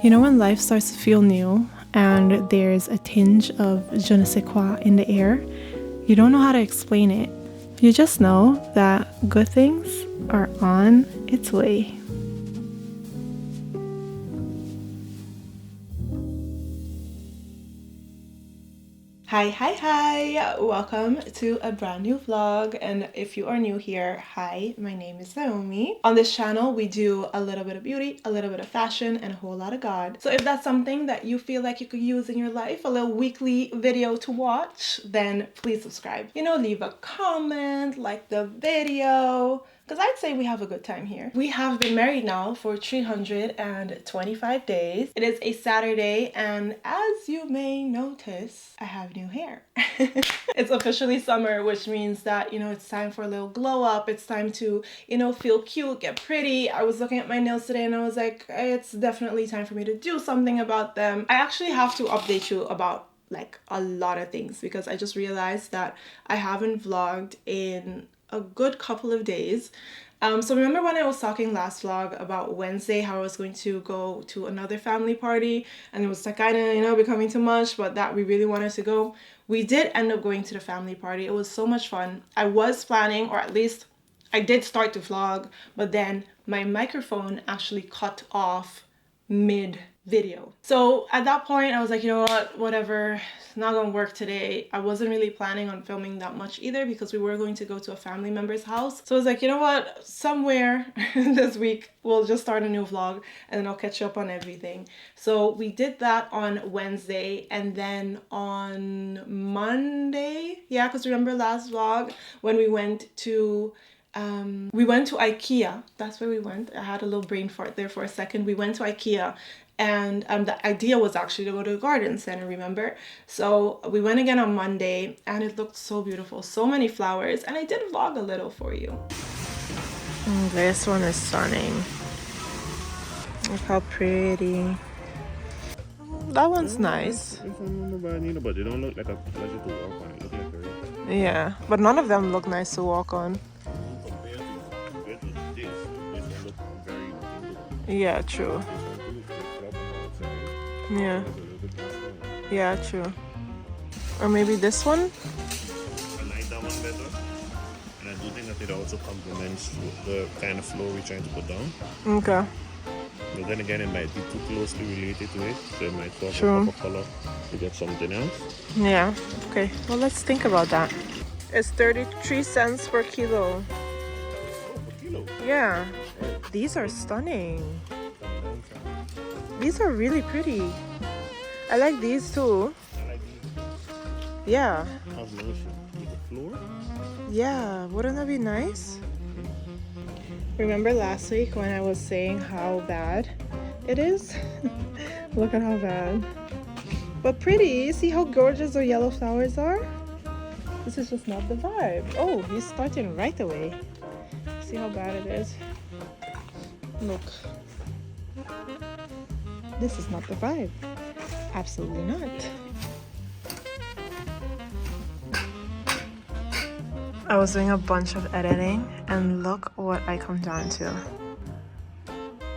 You know when life starts to feel new and there's a tinge of je ne sais quoi in the air? You don't know how to explain it. You just know that good things are on its way. Hi, welcome to a brand new vlog, and if you are new here, hi, my name is Naomi. On this channel we do a little bit of beauty, a little bit of fashion, and a whole lot of God. So if that's something that you feel like you could use in your life, a little weekly video to watch, then please subscribe. You know, leave a comment, like the video, because I'd say we have a good time here. We have been married now for 325 days. It is a Saturday, and as you may notice, I have new hair. It's officially summer, which means that, you know, it's time for a little glow up. It's time to, you know, feel cute, get pretty. I was looking at my nails today and I was like, it's definitely time for me to do something about them. I actually have to update you about like a lot of things because I just realized that I haven't vlogged in a good couple of days. So remember when I was talking last vlog about Wednesday, how I was going to go to another family party and it was like kind of, you know, becoming too much, but that we really wanted to go. We did end up going to the family party. It was so much fun. I was planning, or at least I did start to vlog, but then my microphone actually cut off mid video. So at that point I was like, you know what, whatever, it's not gonna work today. I wasn't really planning on filming that much either because we were going to go to a family member's house. So I was like, you know what, somewhere this week we'll just start a new vlog and then I'll catch up on everything. So we did that on Wednesday, and then on Monday, yeah, because remember last vlog when we went to IKEA. That's where we went. I had a little brain fart there for a second. We went to IKEA, and the idea was actually to go to the garden center, remember? So we went again on Monday and it looked so beautiful, so many flowers, and I did vlog a little for you. This one is stunning. Look how pretty. That one's nice. But they don't look like a pleasure to walk on. It look like a... Yeah, but none of them look nice to walk on. Yeah, true. Yeah. Yeah, true. Or maybe this one? I like that one better. And I do think that it also complements the kind of flow we're trying to put down. Okay. But then again, it might be too closely related to it. So it might swap a color to get something else. Yeah. Okay. Well, let's think about that. It's 33 cents per kilo. Oh, per kilo? Yeah. These are stunning. These are really pretty. I like these too. I like these. Yeah. How's the with the floor? Yeah. Wouldn't that be nice? Remember last week when I was saying how bad it is? Look at how bad. But pretty. See how gorgeous the yellow flowers are? This is just not the vibe. Oh, he's starting right away. See how bad it is? Look. This is not the vibe. Absolutely not. I was doing a bunch of editing and look what I come down to.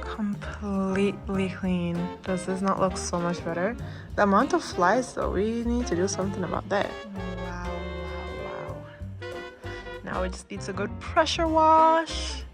Completely clean. Does this not look so much better? The amount of flies though, we need to do something about that. Wow. Now it just needs a good pressure wash.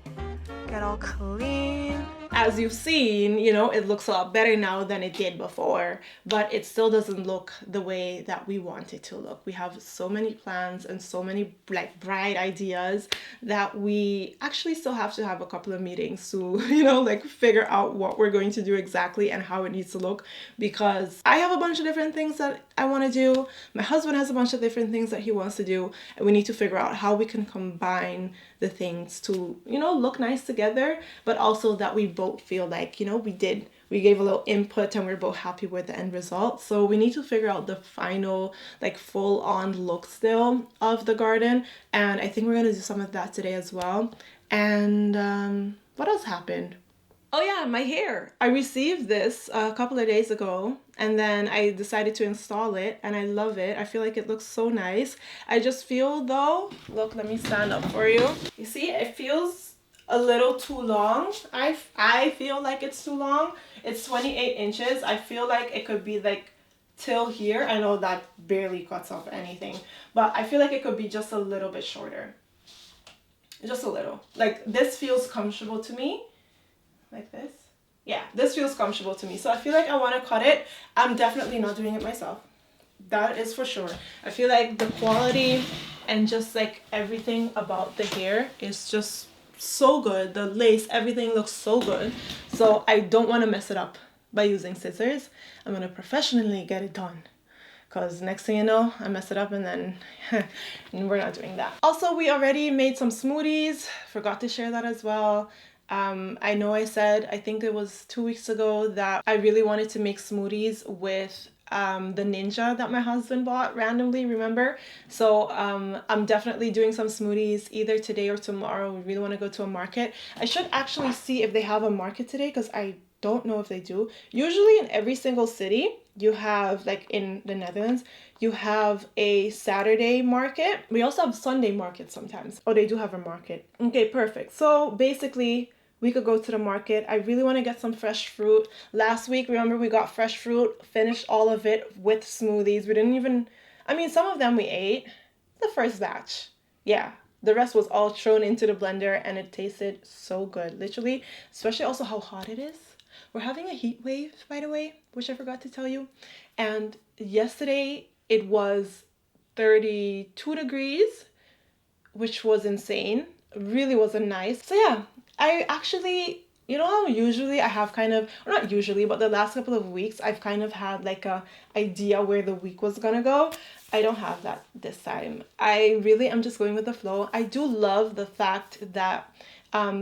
Get all clean. As you've seen, you know, it looks a lot better now than it did before, but it still doesn't look the way that we want it to look. We have so many plans and so many like bright ideas that we actually still have to have a couple of meetings to, you know, like figure out what we're going to do exactly and how it needs to look, because I have a bunch of different things that I want to do. My husband has a bunch of different things that he wants to do, and we need to figure out how we can combine the things to, you know, look nice together, but also that we both feel like, you know, we gave a little input and we're both happy with the end result. So we need to figure out the final like full on look still of the garden, and I think we're gonna do some of that today as well. And what else happened? Oh yeah, my hair. I received this a couple of days ago and then I decided to install it and I love it. I feel like it looks so nice. I just feel though, look, let me stand up for you. You see, it feels a little too long. I feel like it's too long. It's 28 inches. I feel like it could be like till here. I know that barely cuts off anything, but I feel like it could be just a little bit shorter. Just a little. Like this feels comfortable to me. Like this. Yeah, this feels comfortable to me. So I feel like I want to cut it. I'm definitely not doing it myself. That is for sure. I feel like the quality and just like everything about the hair is just so good. The lace, everything looks so good. So I don't want to mess it up by using scissors. I'm going to professionally get it done. Because next thing you know, I mess it up and then we're not doing that. Also, we already made some smoothies. Forgot to share that as well. I know I said, I think it was 2 weeks ago, that I really wanted to make smoothies with the Ninja that my husband bought randomly, remember? So I'm definitely doing some smoothies either today or tomorrow. We really want to go to a market. I should actually see if they have a market today because I don't know if they do. Usually in every single city, you have, like in the Netherlands, you have a Saturday market. We also have Sunday market sometimes. Oh, they do have a market. Okay, perfect. So basically, we could go to the market. I really want to get some fresh fruit. Last week, remember, we got fresh fruit, finished all of it with smoothies. We didn't even, I mean, some of them we ate. The first batch. Yeah. The rest was all thrown into the blender and it tasted so good. Literally, especially also how hot it is. We're having a heat wave, by the way, which I forgot to tell you. And yesterday it was 32 degrees, which was insane. Really wasn't nice. So yeah, I actually, you know how usually I have kind of, or not usually, but the last couple of weeks I've kind of had like a idea where the week was gonna go. I don't have that this time. I really am just going with the flow. I do love the fact that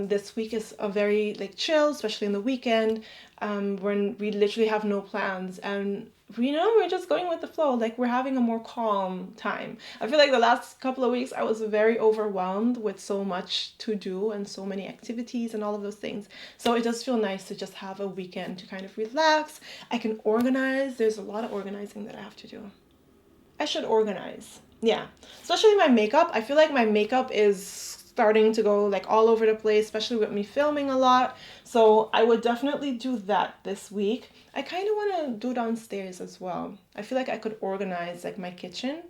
this week is a very like chill, especially in the weekend, when we literally have no plans and we're just going with the flow. Like we're having a more calm time. I feel like the last couple of weeks I was very overwhelmed with so much to do and so many activities and all of those things. So it does feel nice to just have a weekend to kind of relax. I can organize. There's a lot of organizing that I have to do. I should organize. Yeah. Especially my makeup. I feel like my makeup is starting to go like all over the place, especially with me filming a lot. So I would definitely do that this week. I kind of want to do downstairs as well. I feel like I could organize like my kitchen.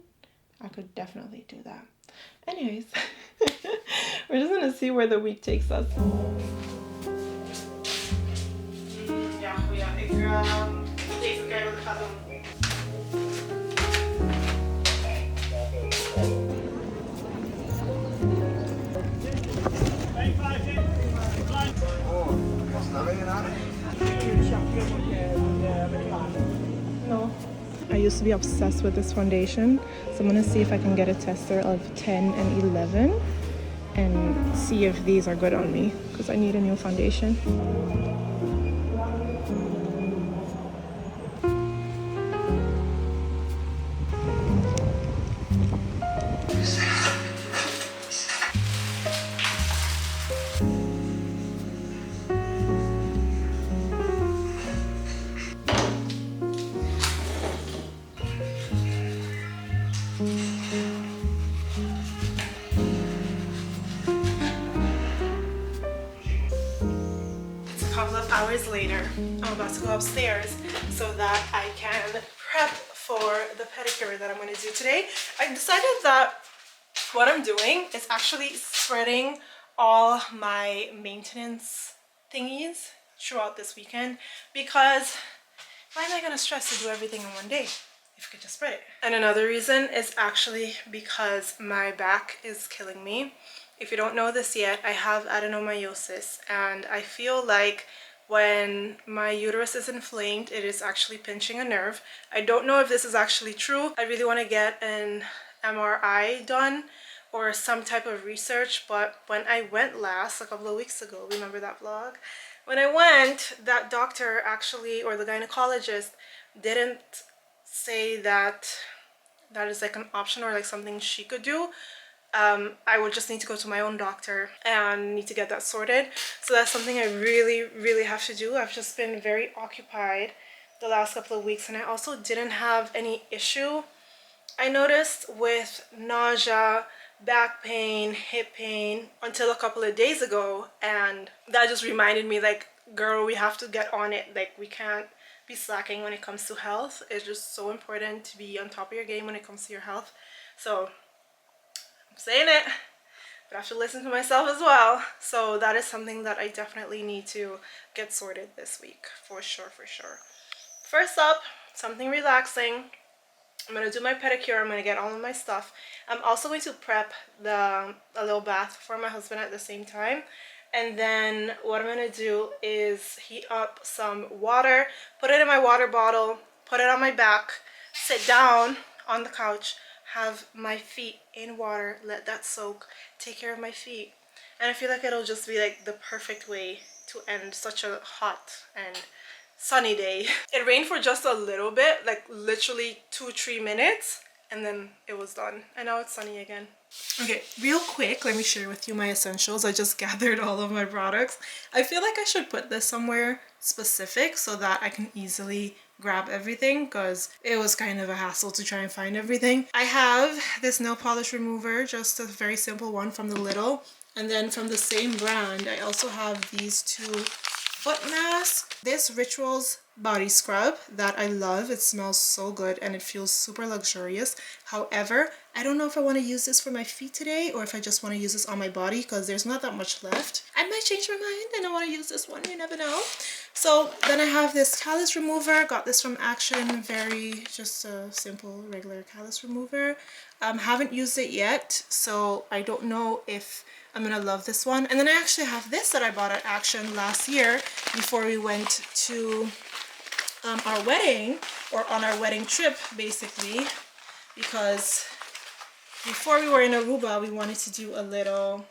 I could definitely do that. Anyways, we're just gonna see where the week takes us. No. I used to be obsessed with this foundation, so I'm gonna see if I can get a tester of 10 and 11 and see if these are good on me because I need a new foundation. Hours later, I'm about to go upstairs so that I can prep for the pedicure that I'm going to do today. I decided that what I'm doing is actually spreading all my maintenance thingies throughout this weekend because why am I going to stress to do everything in one day if I could just spread it? And another reason is actually because my back is killing me. If you don't know this yet, I have adenomyosis and I feel like when my uterus is inflamed, it is actually pinching a nerve. I don't know if this is actually true. I really want to get an MRI done or some type of research, but when I went last, a couple of weeks ago, remember that vlog? When I went, that doctor actually, or the gynecologist, didn't say that that is like an option or like something she could do. I would just need to go to my own doctor and need to get that sorted. So that's something I really have to do. I've just been very occupied the last couple of weeks and I also didn't have any issue. I noticed with nausea, back pain, hip pain until a couple of days ago, and that just reminded me, like, girl, we have to get on it. Like, we can't be slacking when it comes to health. It's just so important to be on top of your game when it comes to your health. So I'm saying it, but I have to listen to myself as well. So that is something that I definitely need to get sorted this week, for sure, for sure. First up, something relaxing. I'm gonna do my pedicure. I'm gonna get all of my stuff. I'm also going to prep a little bath for my husband at the same time. And then what I'm gonna do is heat up some water, put it in my water bottle, put it on my back, sit down on the couch, have my feet in water, let that soak, take care of my feet. And I feel like it'll just be like the perfect way to end such a hot and sunny day. It rained for just a little bit, like literally 2-3 minutes, and then it was done. And now it's sunny again. Okay, real quick, let me share with you my essentials. I just gathered all of my products. I feel like I should put this somewhere specific so that I can easily grab everything, because it was kind of a hassle to try and find everything. I have this nail polish remover, just a very simple one from the Lidl. And then from the same brand, I also have these two foot mask. This Rituals body scrub that I love. It smells so good and it feels super luxurious. However, I don't know if I want to use this for my feet today or if I just want to use this on my body, because there's not that much left. I might change my mind and I want to use this one, you never know. So then I have this callus remover. Got this from Action. Very just a simple regular callus remover. Haven't used it yet, so I don't know if I'm gonna love this one. And then I actually have this that I bought at Action last year before we went to our wedding, or on our wedding trip basically, because before we were in Aruba, we wanted to do a little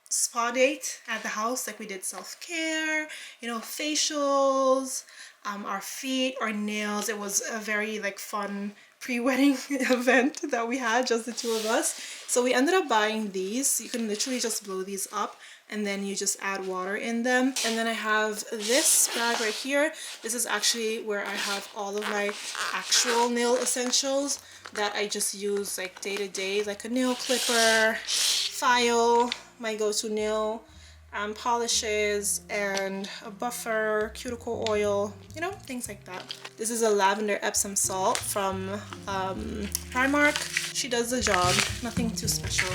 spa date at the house. Like, we did self-care, you know, facials, our feet, our nails. It was a very like fun pre-wedding event that we had, just the two of us. So we ended up buying these. You can literally just blow these up and then you just add water in them. And then I have this bag right here. This is actually where I have all of my actual nail essentials that I just use like day to day, like a nail clipper, file, my go-to nail polishes, and a buffer, cuticle oil, you know, things like that. This is a lavender Epsom salt from Primark. She does the job, nothing too special.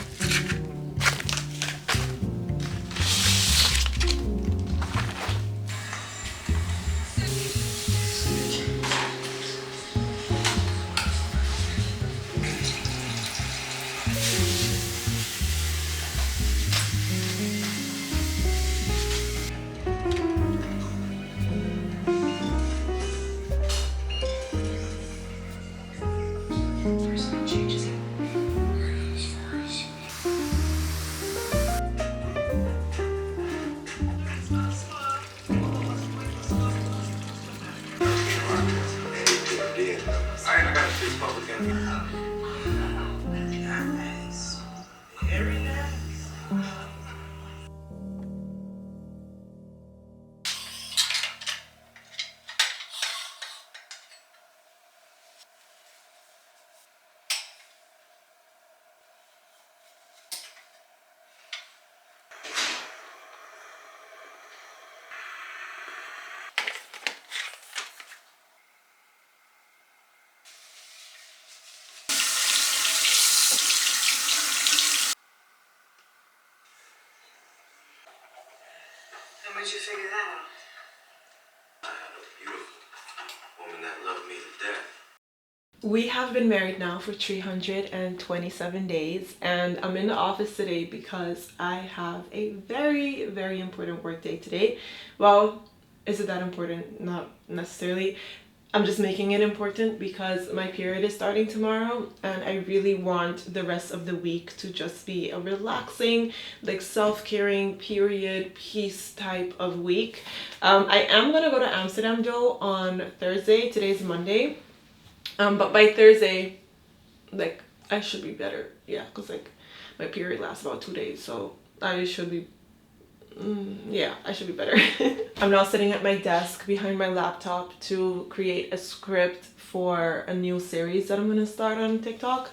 Where'd you figure that out? I had a beautiful woman that loved me to death. We have been married now for 327 days, and I'm in the office today because I have a very, very important work day today. Well, is it that important? Not necessarily. I'm just making it important because my period is starting tomorrow, and I really want the rest of the week to just be a relaxing, like self-caring, period, peace type of week. I am gonna go to Amsterdam though on Thursday. Today's Monday. But by Thursday, like, I should be better. Yeah, because like my period lasts about 2 days, so I should be yeah, I should be better. I'm now sitting at my desk behind my laptop to create a script for a new series that I'm gonna start on TikTok.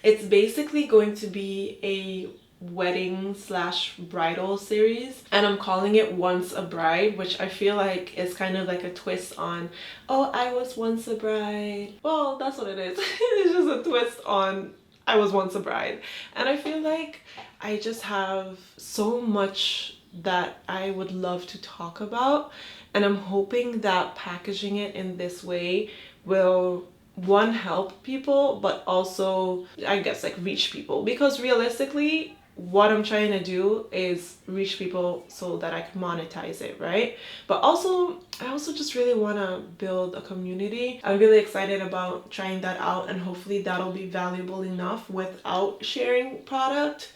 It's basically going to be a wedding slash bridal series, and I'm calling it Once a Bride, which I feel like is kind of like a twist on, oh, I was once a bride. Well, that's what it is. It's just a twist on I was once a bride. And I feel like I just have so much that I would love to talk about, and I'm hoping that packaging it in this way will, one, help people, but also I guess like reach people, because realistically what I'm trying to do is reach people so that I can monetize it, right? But also I also just really want to build a community. I'm really excited about trying that out, and hopefully that'll be valuable enough without sharing product,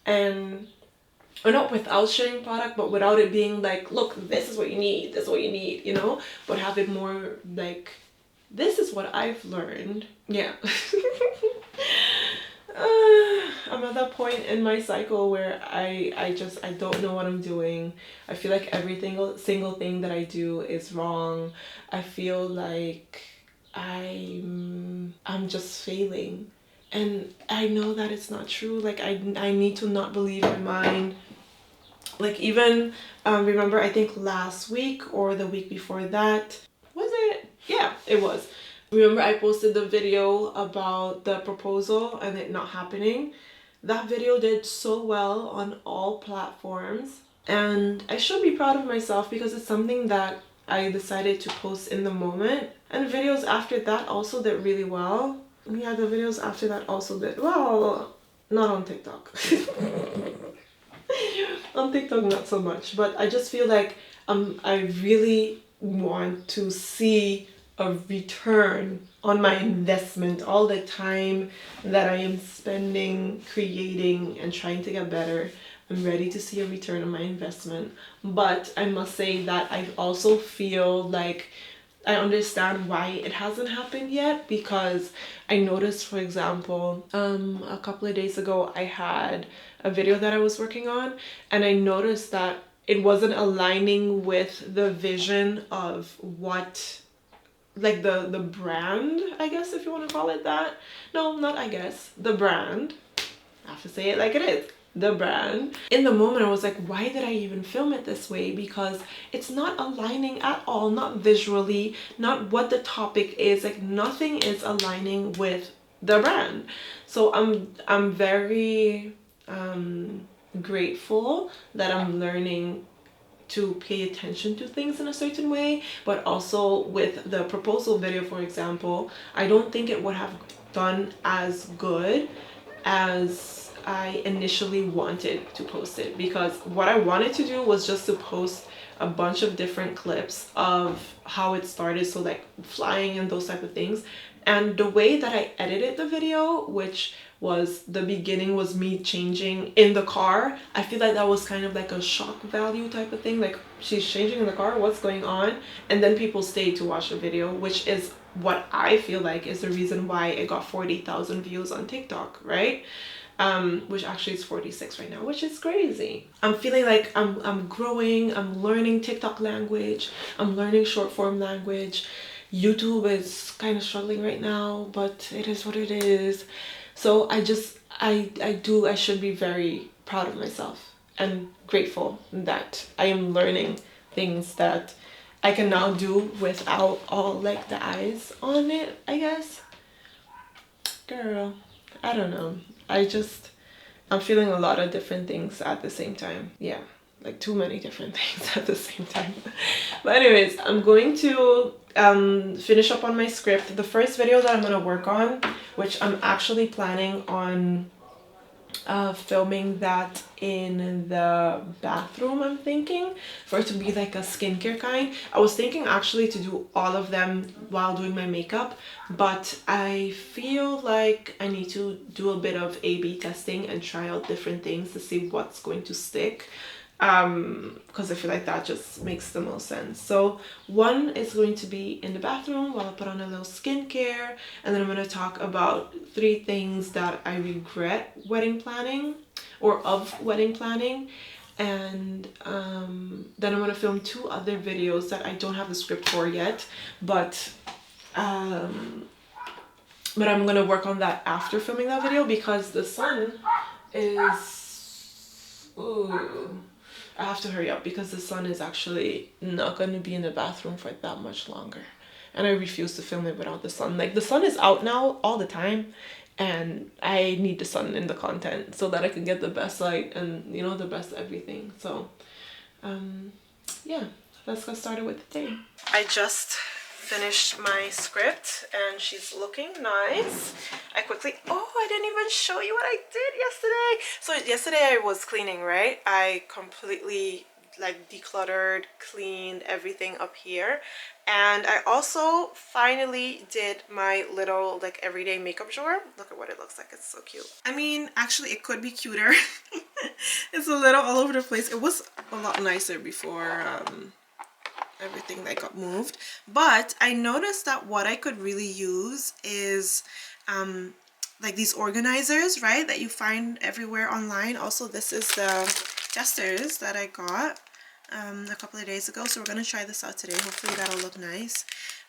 and or not without sharing product, but without it being like, look, this is what you need, this is what you need, you know, but have it more like, this is what I've learned. Yeah. I'm at that point in my cycle where I don't know what I'm doing. I feel like every single thing that I do is wrong. I feel like I'm just failing. And I know that it's not true. Like I need to not believe my mind. Like even remember, I think last week or the week before that, was it? Yeah, it was. Remember I posted the video about the proposal and it not happening. That video did so well on all platforms, and I should be proud of myself because it's something that I decided to post in the moment. And videos after that also did really well. Yeah, the videos after that also did well. Not on TikTok. On TikTok not so much, but I just feel like I really want to see a return on my investment, all the time that I am spending creating and trying to get better. I'm ready to see a return on my investment. But I must say that I also feel like I understand why it hasn't happened yet, because I noticed, for example, a couple of days ago I had a video that I was working on, and I noticed that it wasn't aligning with the vision of what, like the brand, I guess, if you want to call it that. No, not I guess, the brand. I have to say it like it is. The brand. In the moment I was like, why did I even film it this way? Because it's not aligning at all, not visually, not what the topic is, like nothing is aligning with the brand. So I'm very grateful that I'm learning to pay attention to things in a certain way. But also with the proposal video, for example, I don't think it would have done as good as I initially wanted to post it, because what I wanted to do was just to post a bunch of different clips of how it started, so like flying and those type of things. And the way that I edited the video, which was the beginning was me changing in the car, I feel like that was kind of like a shock value type of thing, like she's changing in the car, what's going on? And then people stayed to watch the video, which is what I feel like is the reason why it got 40,000 views on TikTok, right? Which actually is 46 right now, which is crazy. I'm feeling like I'm growing, I'm learning TikTok language, I'm learning short form language. YouTube is kind of struggling right now, but it is what it is. So I should be very proud of myself and grateful that I am learning things that I can now do without all like the eyes on it, I guess. Girl, I don't know. I'm feeling a lot of different things at the same time. Yeah, like too many different things at the same time. But anyways, I'm going to finish up on my script. The first video that I'm going to work on, which I'm actually planning on filming that in the bathroom, I'm thinking, for it to be like a skincare kind. I was thinking actually to do all of them while doing my makeup, but I feel like I need to do a bit of A/B testing and try out different things to see what's going to stick, because I feel like that just makes the most sense. So one is going to be in the bathroom while I put on a little skincare, and then I'm going to talk about 3 things that I regret wedding planning, or of wedding planning. And then I'm going to film 2 other videos that I don't have the script for yet, but But I'm gonna work on that after filming that video because the sun is, ooh, I have to hurry up because the sun is actually not gonna be in the bathroom for that much longer. And I refuse to film it without the sun. Like, the sun is out now all the time, and I need the sun in the content so that I can get the best light and, you know, the best everything. So yeah, let's get started with the day. I just finished my script and she's looking nice. I didn't even show you what I did yesterday. So yesterday I was cleaning, right? I completely like decluttered, cleaned everything up here, and I also finally did my little like everyday makeup drawer. Look at what it looks like. It's so cute. I mean, actually it could be cuter. It's a little all over the place. It was a lot nicer before everything that got moved, but I noticed that what I could really use is like these organizers, right, that you find everywhere online. Also, this is the testers that I got a couple of days ago, so we're gonna try this out today. Hopefully that'll look nice.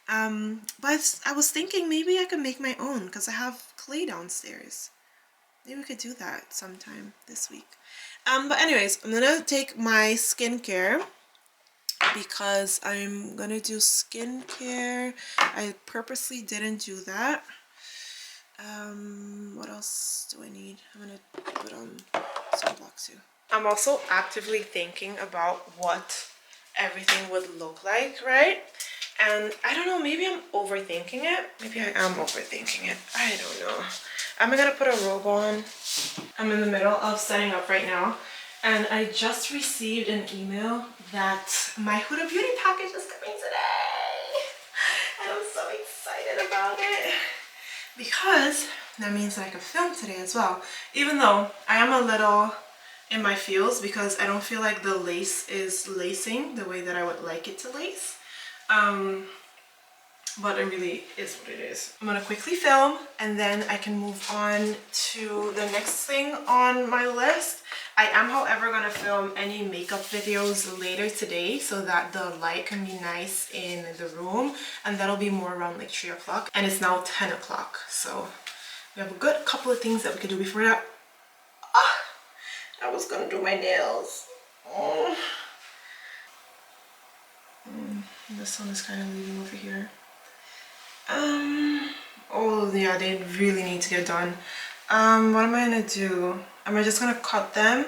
But I was thinking maybe I could make my own because I have clay downstairs. Maybe we could do that sometime this week. But anyways, I'm gonna take my skincare because I'm gonna do skincare. I purposely didn't do that. What else do I need? I'm gonna put on sunblock too. I'm also actively thinking about what everything would look like, right? And I don't know, maybe I'm overthinking it. Maybe I am overthinking it. I don't know. I'm gonna put a robe on. I'm in the middle of setting up right now, and I just received an email that my Huda Beauty package is coming today. And I'm so excited about it because that means that I can film today as well. Even though I am a little in my feels because I don't feel like the lace is lacing the way that I would like it to lace. But it really is what it is. I'm gonna quickly film and then I can move on to the next thing on my list. I am, however, gonna film any makeup videos later today so that the light can be nice in the room, and that'll be more around like 3 o'clock, and it's now 10 o'clock, so we have a good couple of things that we could do before that. I was gonna do my nails. The sun is kind of leaving over here. Oh yeah, they really need to get done. What am I gonna do? Am I just gonna cut them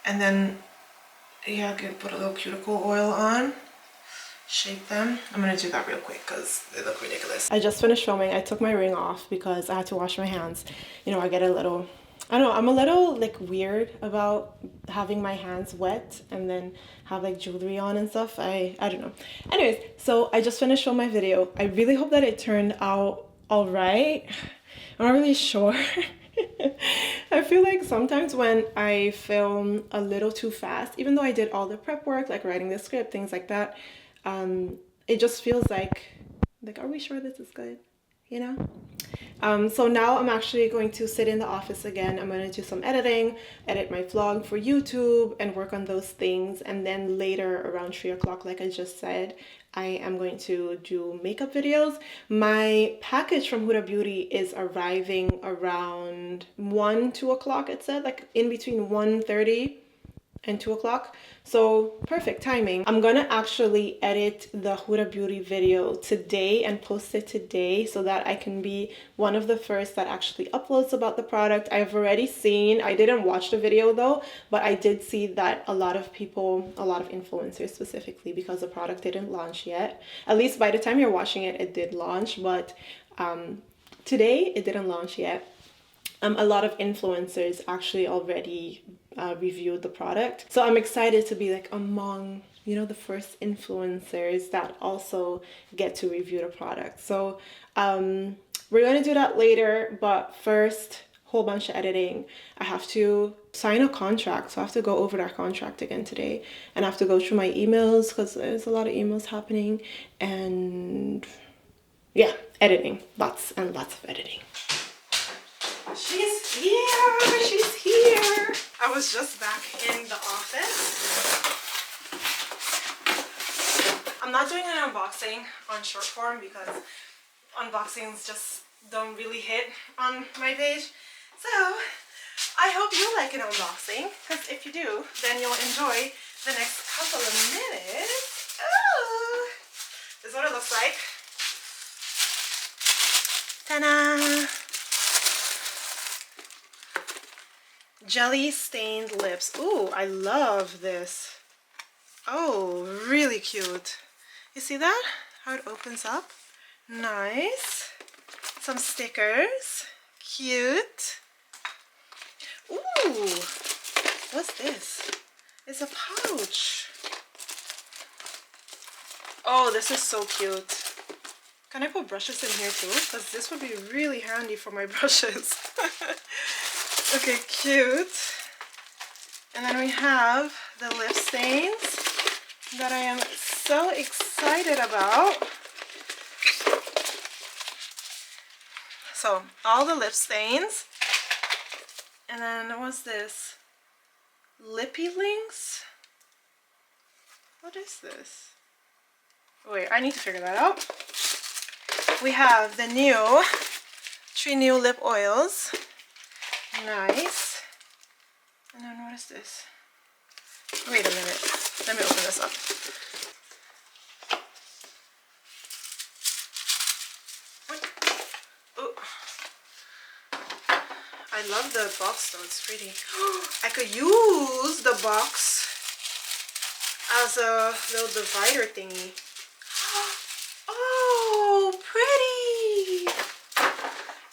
and then, yeah, put a little cuticle oil on, shape them? I'm gonna do that real quick because they look ridiculous. I just finished filming. I took my ring off because I had to wash my hands. You know, I get a little, I don't know, I'm a little like weird about having my hands wet and then have like jewelry on and stuff. I don't know. Anyways, so I just finished filming my video. I really hope that it turned out all right. I'm not really sure. I feel like sometimes when I film a little too fast, even though I did all the prep work, like writing the script, things like that, it just feels like are we sure this is good? You know? So now I'm actually going to sit in the office again. I'm going to do some editing, edit my vlog for YouTube and work on those things. And then later around 3 o'clock, like I just said, I am going to do makeup videos. My package from Huda Beauty is arriving around 2 o'clock, it said, like in between 1:30 and 2 o'clock. So perfect timing. I'm gonna actually edit the Huda Beauty video today and post it today so that I can be one of the first that actually uploads about the product. I've already seen, I didn't watch the video though, but I did see that a lot of people, a lot of influencers specifically, because the product didn't launch yet. At least by the time you're watching it, it did launch, but today it didn't launch yet. A lot of influencers actually already reviewed the product. So I'm excited to be like among, you know, the first influencers that also get to review the product. So we're going to do that later, but first, whole bunch of editing. I have to sign a contract, so I have to go over that contract again today, and I have to go through my emails because there's a lot of emails happening, and yeah, editing, lots and lots of editing. She's here! She's here! I was just back in the office. I'm not doing an unboxing on short form because unboxings just don't really hit on my page. So I hope you like an unboxing, because if you do, then you'll enjoy the next couple of minutes. Oh, this is what it looks like. Ta-da! Jelly stained lips. Ooh, I love this. Oh, really cute. You see that? How it opens up? Nice. Some stickers. Cute. Ooh, what's this? It's a pouch. Oh, this is so cute. Can I put brushes in here too? Because this would be really handy for my brushes. Okay, cute. And then we have the lip stains that I am so excited about. So, all the lip stains. And then what's this? Lippy links? What is this? Wait, I need to figure that out. We have the new 3 new lip oils. Nice. And then what is this? Wait a minute. Let me open this up. What? Oh. I love the box though, it's pretty. I could use the box as a little divider thingy. Oh, pretty!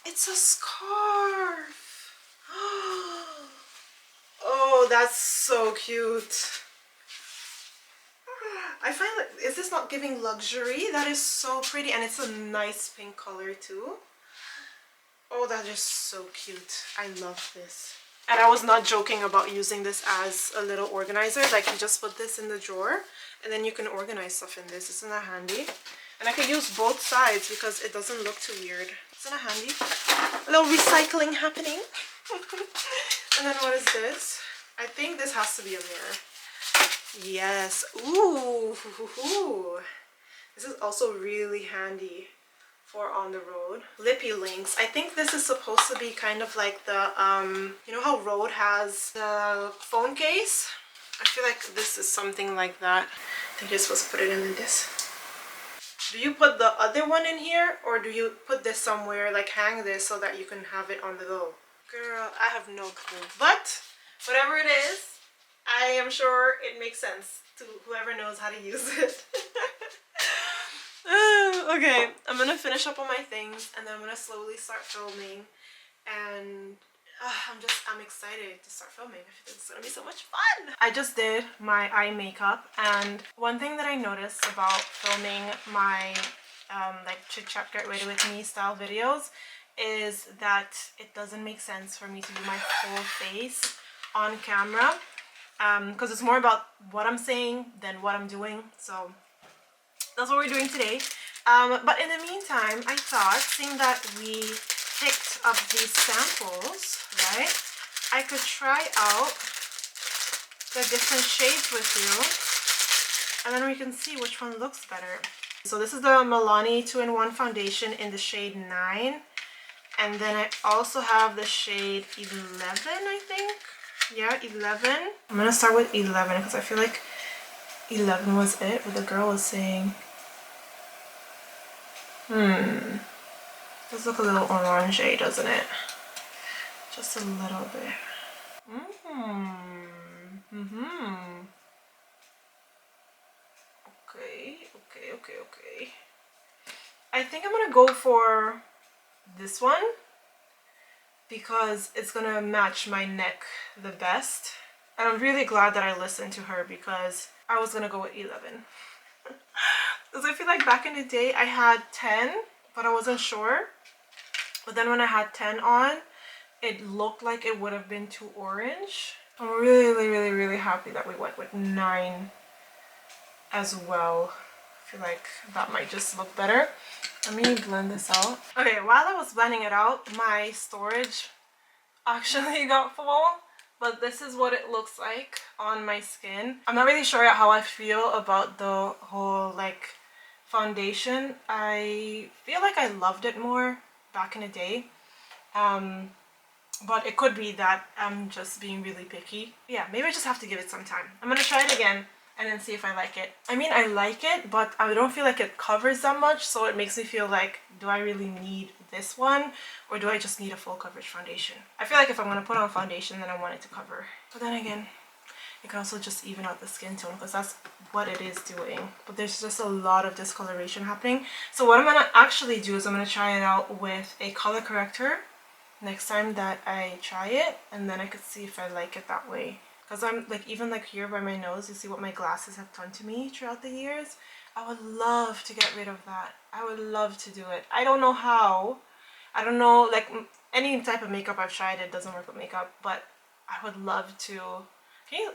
It's a scarf. Oh, that's so cute. I find that, is this not giving luxury? That is so pretty, and it's a nice pink color too. Oh, that is so cute. I love this. And I was not joking about using this as a little organizer. Like, you just put this in the drawer and then you can organize stuff in this. Isn't that handy? And I could use both sides because it doesn't look too weird. Isn't that handy? A little recycling happening. And then what is this? I think this has to be a mirror. Yes. Ooh. This is also really handy for on the road. Lippy links. I think this is supposed to be kind of like the you know how Rode has the phone case? I feel like this is something like that. I think you're supposed to put it in this. Do you put the other one in here, or do you put this somewhere, like hang this so that you can have it on the go? Girl, I have no clue. But whatever it is, I am sure it makes sense to whoever knows how to use it. Okay, I'm gonna finish up on my things and then I'm gonna slowly start filming, and I'm excited to start filming. I feel it's gonna be so much fun. I just did my eye makeup, and one thing that I noticed about filming my like chit chat get ready with me style videos is that it doesn't make sense for me to do my whole face on camera, because it's more about what I'm saying than what I'm doing. So that's what we're doing today. But in the meantime, I thought, seeing that we picked up these samples, right, I could try out the different shades with you, and then we can see which one looks better. So this is the Milani 2-in-1 foundation in the shade 9, and then I also have the shade 11, I think. Yeah, 11. I'm gonna start with 11 because I feel like 11 was it, what the girl was saying. Does look a little orangey, doesn't it? Just a little bit. Okay. I think I'm gonna go for this one because it's gonna match my neck the best. And I'm really glad that I listened to her, because I was gonna go with 11. Because I feel like back in the day I had 10, but I wasn't sure. But then when I had 10 on, it looked like it would have been too orange. I'm really happy that we went with 9 as well. I feel like that might just look better. Let me blend this out. Okay, while I was blending it out, my storage actually got full. But this is what it looks like on my skin. I'm not really sure how I feel about the whole like foundation. I feel like I loved it more back in the day. But it could be that I'm just being really picky. Yeah, maybe I just have to give it some time. I'm gonna try it again and then see if I like it. I mean, I like it, but I don't feel like it covers that much, so it makes me feel like, do I really need this one, or do I just need a full coverage foundation? I feel like if I'm gonna put on foundation, then I want it to cover. But then again, it can also just even out the skin tone, because that's what it is doing. But there's just a lot of discoloration happening. So what I'm gonna actually do is I'm gonna try it out with a color corrector next time that I try it, and then I could see if I like it that way. Because I'm like, even like here by my nose, you see what my glasses have done to me throughout the years. I would love to get rid of that. I would love to do it. I don't know how. I don't know, like any type of makeup I've tried, it doesn't work with makeup, but I would love to. Can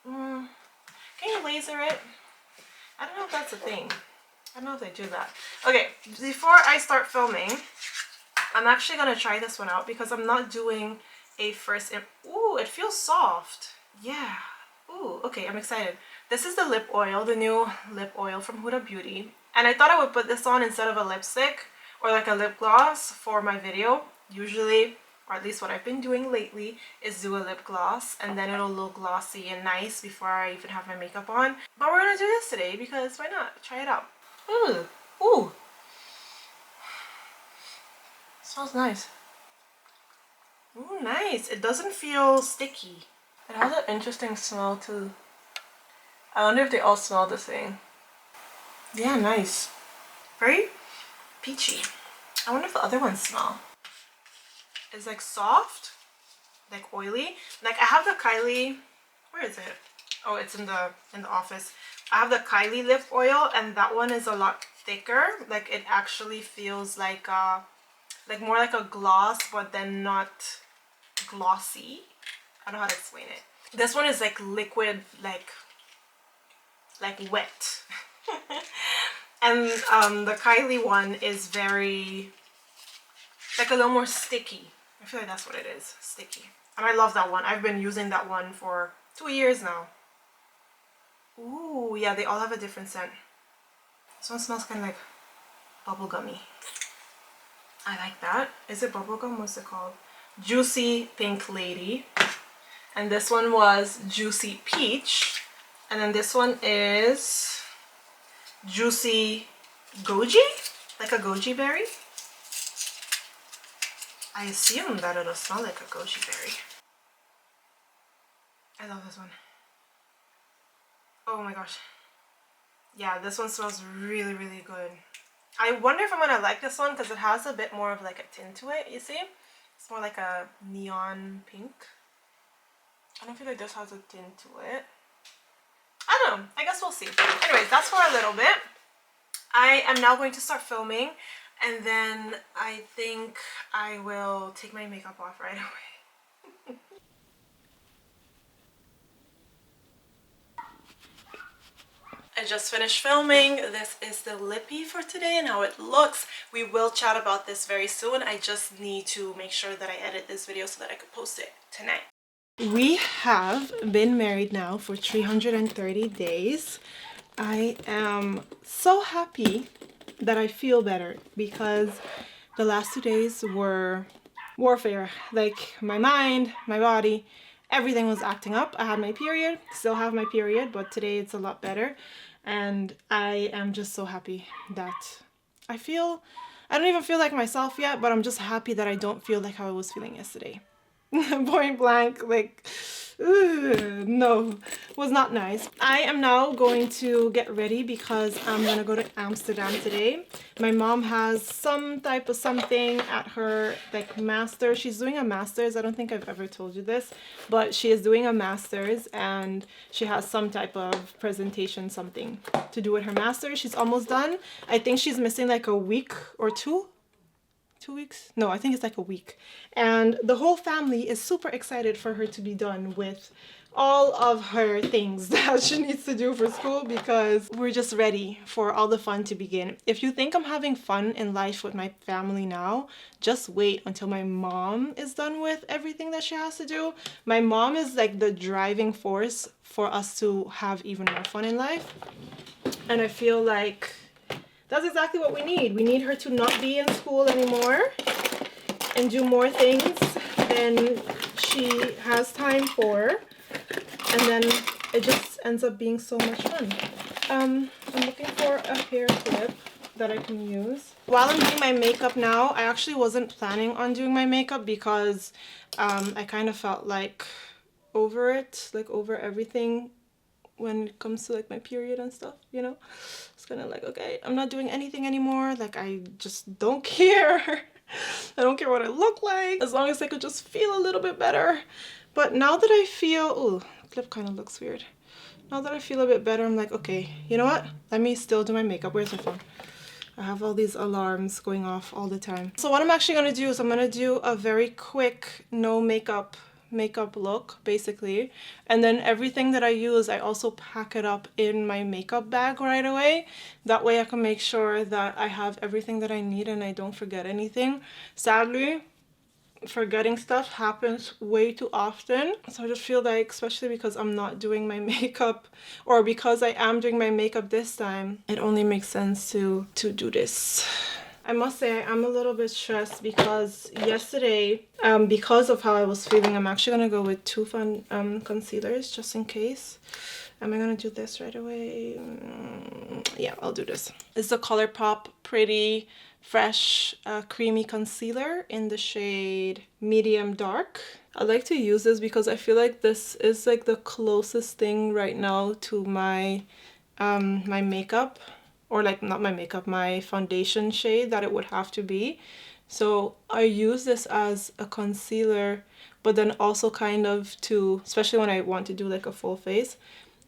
you laser it? I don't know if that's a thing. I don't know if they do that. Okay, before I start filming, I'm actually gonna try this one out because I'm not doing a first. Ooh, it feels soft. Yeah. Ooh, okay, I'm excited. This is the lip oil, the new lip oil from Huda Beauty. And I thought I would put this on instead of a lipstick or like a lip gloss for my video. Usually, or at least what I've been doing lately, is do a lip gloss and then it'll look glossy and nice before I even have my makeup on. But we're gonna do this today because why not? Try it out. Ooh, ooh. Smells nice. Ooh, nice. It doesn't feel sticky. It has an interesting smell too. I wonder if they all smell the same. Yeah, nice. Very peachy. I wonder if the other ones smell. It's like soft, like oily. Like I have the Kylie, where is it? Oh, it's in the office. I have the Kylie lip oil, and that one is a lot thicker. Like it actually feels like more like a gloss, but then not glossy. I don't know how to explain it. This one is like liquid, like wet. And the Kylie one is very, like a little more sticky. I feel like that's what it is, sticky. And I love that one. I've been using that one for 2 years now. Ooh, yeah, they all have a different scent. This one smells kind of like bubblegummy. I like that. Is it bubblegum? What's it called? Juicy Pink Lady. And this one was Juicy Peach. And then this one is Juicy Goji? Like a goji berry? I assume that it'll smell like a goji berry. I love this one. Oh my gosh. Yeah, this one smells really, really good. I wonder if I'm gonna like this one because it has a bit more of like a tint to it, you see? It's more like a neon pink. I don't feel like this has a tint to it. I don't know. I guess we'll see. Anyways, that's for a little bit. I am now going to start filming, and then I think I will take my makeup off right away. I just finished filming. This is the lippy for today and how it looks. We will chat about this very soon. I just need to make sure that I edit this video so that I can post it tonight. We have been married now for 330 days. I am so happy that I feel better because the last 2 days were warfare. Like my mind, my body, everything was acting up. I had my period, still have my period, but today it's a lot better. And I am just so happy that I don't even feel like myself yet, but I'm just happy that I don't feel like how I was feeling yesterday. Point blank, like, no, was not nice. I am now going to get ready because I'm gonna go to Amsterdam today. My mom has some type of something at her like master. She's doing a master's. I don't think I've ever told you this, but she is doing a master's and she has some type of presentation, something to do with her master's. She's almost done. I think she's missing like a week or two. 2 weeks? No, I think it's like a week. And the whole family is super excited for her to be done with all of her things that she needs to do for school because we're just ready for all the fun to begin. If you think I'm having fun in life with my family now, just wait until my mom is done with everything that she has to do. My mom is like the driving force for us to have even more fun in life. And I feel like that's exactly what we need. We need her to not be in school anymore and do more things than she has time for, and then it just ends up being so much fun. I'm looking for a hair clip that I can use. While I'm doing my makeup now, I actually wasn't planning on doing my makeup because I kind of felt like over it, like over everything when it comes to like my period and stuff, you know? It's kind of like, okay, I'm not doing anything anymore. Like, I just don't care. I don't care what I look like, as long as I could just feel a little bit better. But now that I feel, oh, clip kind of looks weird. Now that I feel a bit better, I'm like, okay, you know what? Let me still do my makeup. Where's my phone? I have all these alarms going off all the time. So what I'm actually gonna do is I'm gonna do a very quick no makeup look, basically, and then everything that I use, I also pack it up in my makeup bag right away. That way I can make sure that I have everything that I need and I don't forget anything. Sadly, forgetting stuff happens way too often, so I just feel like, especially because I'm not doing my makeup, or because I am doing my makeup this time, it only makes sense to do this. I must say I am a little bit stressed because yesterday, because of how I was feeling, I'm actually gonna go with two concealers just in case. Am I gonna do this right away? Yeah, I'll do this. This is the ColourPop Pretty Fresh Creamy Concealer in the shade Medium Dark. I like to use this because I feel like this is like the closest thing right now to my my makeup, or like not my makeup, my foundation shade that it would have to be. So I use this as a concealer, but then also kind of to, especially when I want to do like a full face,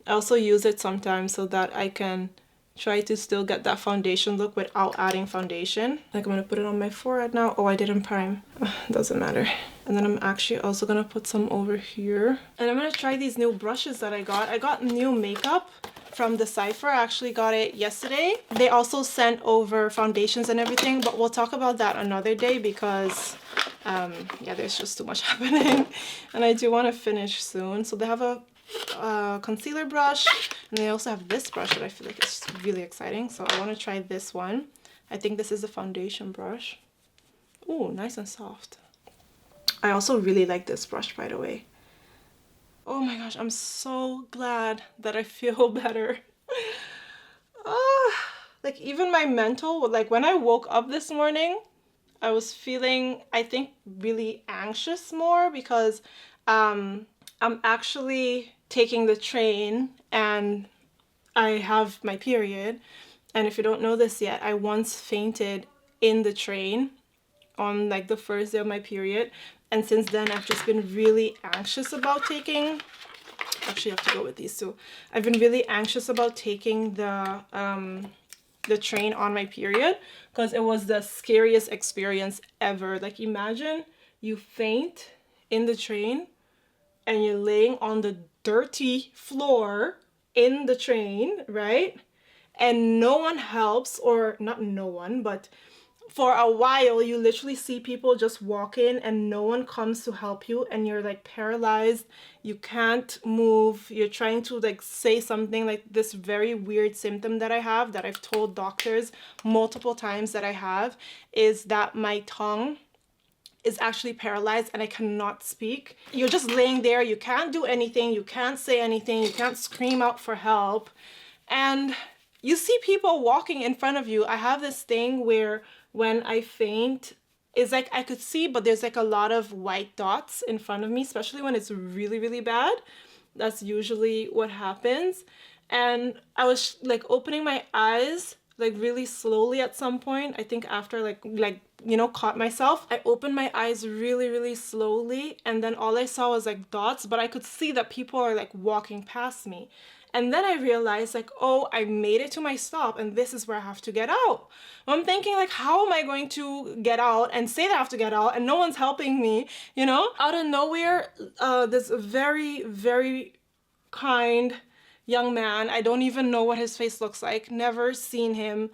I also use it sometimes so that I can try to still get that foundation look without adding foundation. Like, I'm gonna put it on my forehead now. Oh, I didn't prime. Doesn't matter. And then I'm actually also gonna put some over here. And I'm gonna try these new brushes that I got. I got new makeup from Decipher. I actually got it yesterday. They also sent over foundations and everything, but we'll talk about that another day because yeah, there's just too much happening and I do want to finish soon. So they have a concealer brush, and they also have this brush that I feel like is really exciting, so I want to try this one. I think this is a foundation brush. Oh, nice and soft. I also really like this brush, by the way. Oh my gosh, I'm so glad that I feel better. Like, even my mental, like when I woke up this morning, I was feeling, I think, really anxious more because I'm actually taking the train and I have my period. And if you don't know this yet, I once fainted in the train on like the first day of my period. And since then, I've just been really anxious about taking, actually I have to go with these two. I've been really anxious about taking the train on my period because it was the scariest experience ever. Like, imagine you faint in the train and you're laying on the dirty floor in the train, right? And no one helps, or not no one, but for a while you literally see people just walk in and no one comes to help you, and you're like paralyzed, you can't move, you're trying to like say something. Like, this very weird symptom that I have, that I've told doctors multiple times that I have, is that my tongue is actually paralyzed and I cannot speak. You're just laying there, you can't do anything, you can't say anything, you can't scream out for help, and you see people walking in front of you. I have this thing where when I faint, it's like I could see, but there's like a lot of white dots in front of me, especially when it's really, really bad. That's usually what happens. And I was like opening my eyes like really slowly at some point. I think after like you know, caught myself. I opened my eyes really, really slowly, and then all I saw was like dots, but I could see that people are like walking past me. And then I realized like, oh, I made it to my stop and this is where I have to get out. I'm thinking like, how am I going to get out and say that I have to get out and no one's helping me, you know? Out of nowhere, this very, very kind young man, I don't even know what his face looks like, never seen him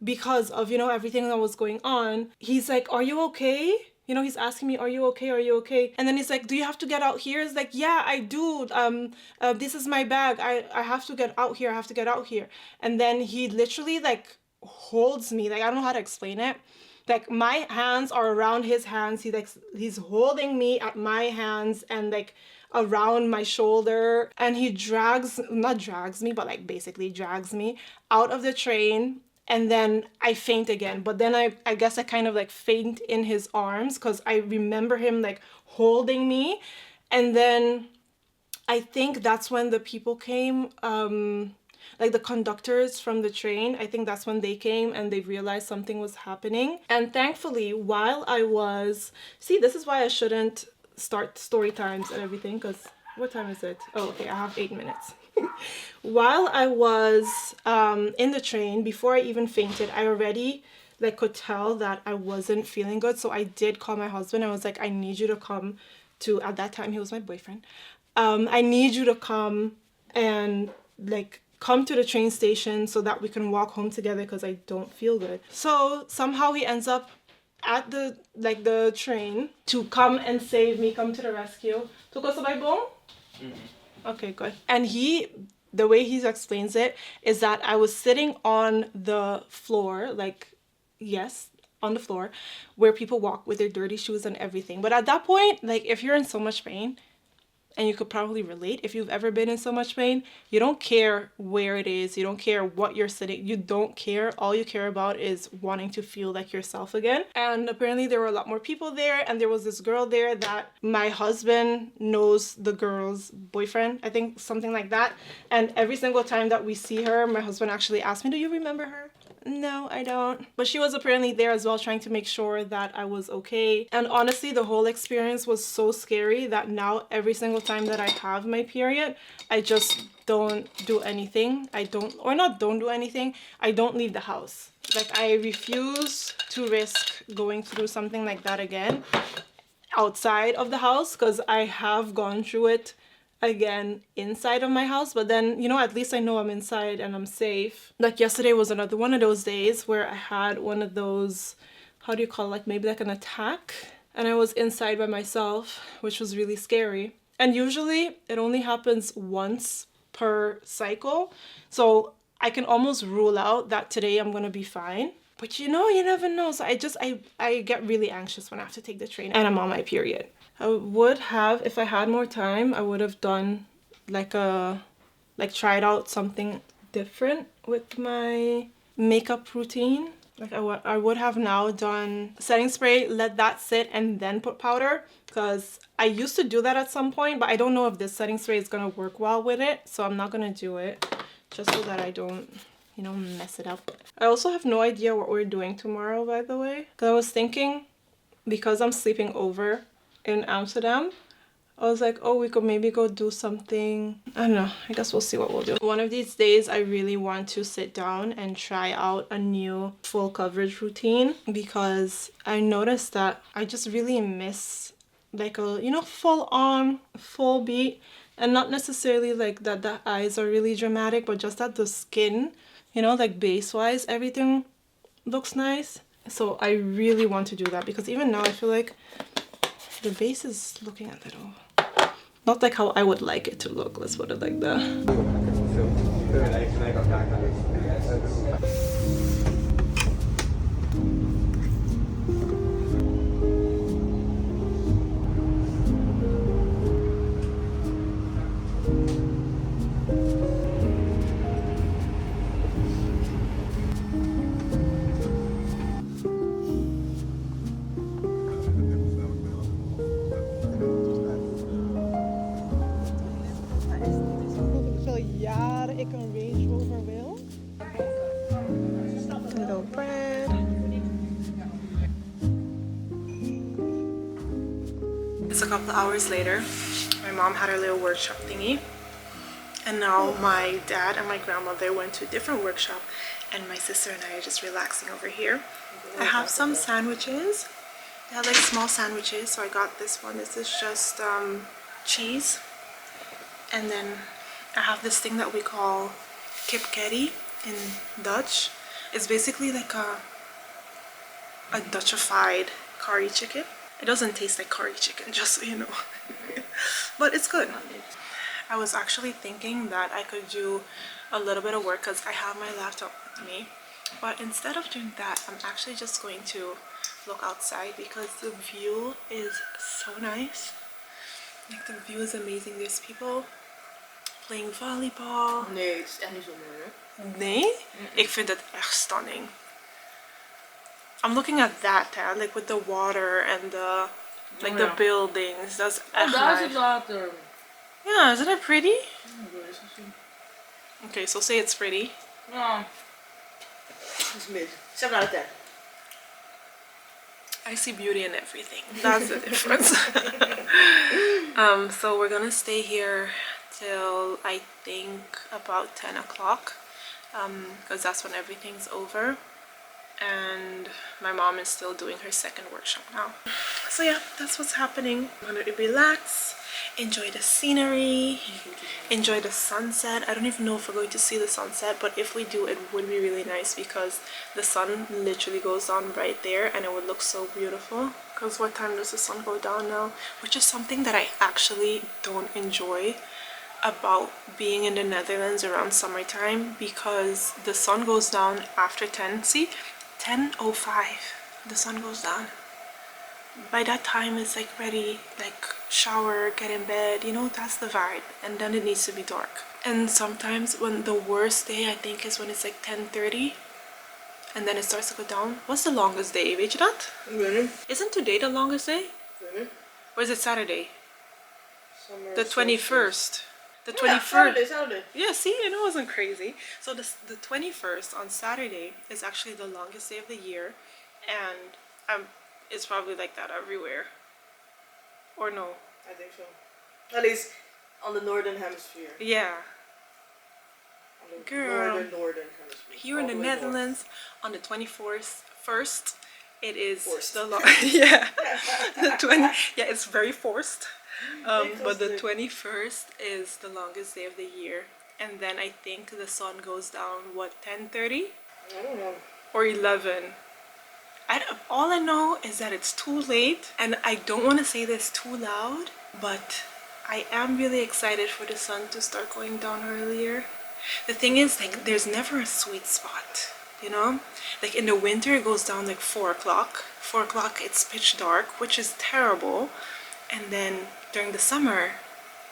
because of, you know, everything that was going on. He's like, are you okay? You know, he's asking me, are you okay? Are you okay? And then he's like, do you have to get out here? It's like, yeah, I do. This is my bag. I have to get out here. I have to get out here. And then he literally like holds me. Like, I don't know how to explain it, Like my hands are around his hands. He's holding me at my hands and like around my shoulder, and he not drags me, but like basically drags me out of the train. And then I faint again, but then I guess I kind of like faint in his arms because I remember him like holding me. And then I think that's when the people came, like the conductors from the train. I think that's when they came and they realized something was happening. And thankfully, while I was, see, this is why I shouldn't start story times and everything, because what time is it? Oh, okay, I have 8 minutes. While I was in the train, before I even fainted, I already like could tell that I wasn't feeling good. So I did call my husband. I was like, I need you to come to, at that time he was my boyfriend. I need you to come and like come to the train station so that we can walk home together because I don't feel good. So somehow he ends up at the train to come and save me, come to the rescue. Tu gosta by bom? Okay, good. And the way he explains it is that I was sitting on the floor, like, yes, on the floor, where people walk with their dirty shoes and everything. But at that point, like, if you're in so much pain, and you could probably relate, if you've ever been in so much pain, you don't care where it is, you don't care what you're sitting, you don't care. All you care about is wanting to feel like yourself again. And apparently there were a lot more people there, and there was this girl there that my husband knows the girl's boyfriend, I think, something like that. And every single time that we see her, my husband actually asked me, do you remember her? No, I don't. But she was apparently there as well, trying to make sure that I was okay. And honestly, the whole experience was so scary that now every single time that I have my period, I just don't do anything. I don't do anything. I don't leave the house. Like, I refuse to risk going through something like that again outside of the house, because I have gone through it again inside of my house. But then, you know, at least I know I'm inside and I'm safe. Like yesterday was another one of those days where I had one of those, how do you call it, like maybe like an attack, and I was inside by myself, which was really scary. And usually it only happens once per cycle, so I can almost rule out that today I'm gonna be fine. But you know, you never know. So I get really anxious when I have to take the train and I'm on my period. I would have, if I had more time, I would have done like tried out something different with my makeup routine. Like I would have now done setting spray, let that sit, and then put powder, because I used to do that at some point, but I don't know if this setting spray is gonna work well with it, so I'm not gonna do it, just so that I don't, you know, mess it up. I also have no idea what we're doing tomorrow, by the way, because I was thinking, because I'm sleeping over in Amsterdam, I was like, oh, we could maybe go do something. I don't know. I guess we'll see what we'll do. One of these days, I really want to sit down and try out a new full coverage routine, because I noticed that I just really miss like a, you know, full on, full beat. And not necessarily like that the eyes are really dramatic, but just that the skin, you know, like base-wise, everything looks nice. So I really want to do that, because even now I feel like the base is looking a little, not like how I would like it to look, let's put it like that. Jaren ik een Range Rover wil. A little bread. It's a couple hours later. My mom had her little workshop thingy, and now my dad and my grandmother went to a different workshop, and my sister and I are just relaxing over here. I have some sandwiches. They have like small sandwiches, so I got this one. This is just cheese, and then I have this thing that we call kipkerry in Dutch. It's basically like a Dutchified curry chicken. It doesn't taste like curry chicken, just so you know. But it's good. I was actually thinking that I could do a little bit of work because I have my laptop with me. But instead of doing that, I'm actually just going to look outside because the view is so nice. Like the view is amazing. There's people playing volleyball. Nee, het is echt niet zo mooi, hè? Nee? Ik vind het echt stunning. I'm looking at that, like with the water and the the buildings. That's echt daar is nice. het water. Yeah, isn't it pretty? Okay, so say it's pretty. Ja. Het is mid. 7 out of 10. I see beauty in everything. That's the difference. So we're gonna stay here till I think about 10 o'clock, because that's when everything's over. And my mom is still doing her second workshop now. So yeah, that's what's happening. I'm gonna relax, enjoy the scenery, enjoy the sunset. I don't even know if we're going to see the sunset, but if we do, it would be really nice because the sun literally goes down right there and it would look so beautiful. Because what time does the sun go down now? Which is something that I actually don't enjoy about being in the Netherlands around summertime, because the sun goes down after 10. See, 10:05 the sun goes down. By that time it's like ready, like shower, get in bed, you know, that's the vibe. And then it needs to be dark. And sometimes when the worst day I think is when it's like 10:30 and then it starts to go down. What's the longest day? Weet je dat? Really? Isn't today the longest day? Really? Or is it Saturday? Summer The 21st. The 21st. Saturday. Yeah, see, I know it wasn't crazy. So the 21st on Saturday is actually the longest day of the year, and it's probably like that everywhere. Or no? I think so. At least on the northern hemisphere. Yeah. On the Girl. northern hemisphere. Here in the Netherlands, on the 21st, it is Forced. the yeah. Yeah, it's very forced. But the 21st is the longest day of the year, and then I think the sun goes down what, 10:30 I don't know. or 11. All I know is that it's too late, and I don't want to say this too loud, but I am really excited for the sun to start going down earlier. The thing is, like, there's never a sweet spot, you know? Like in the winter it goes down like 4 o'clock. 4 o'clock it's pitch dark, which is terrible. And then during the summer,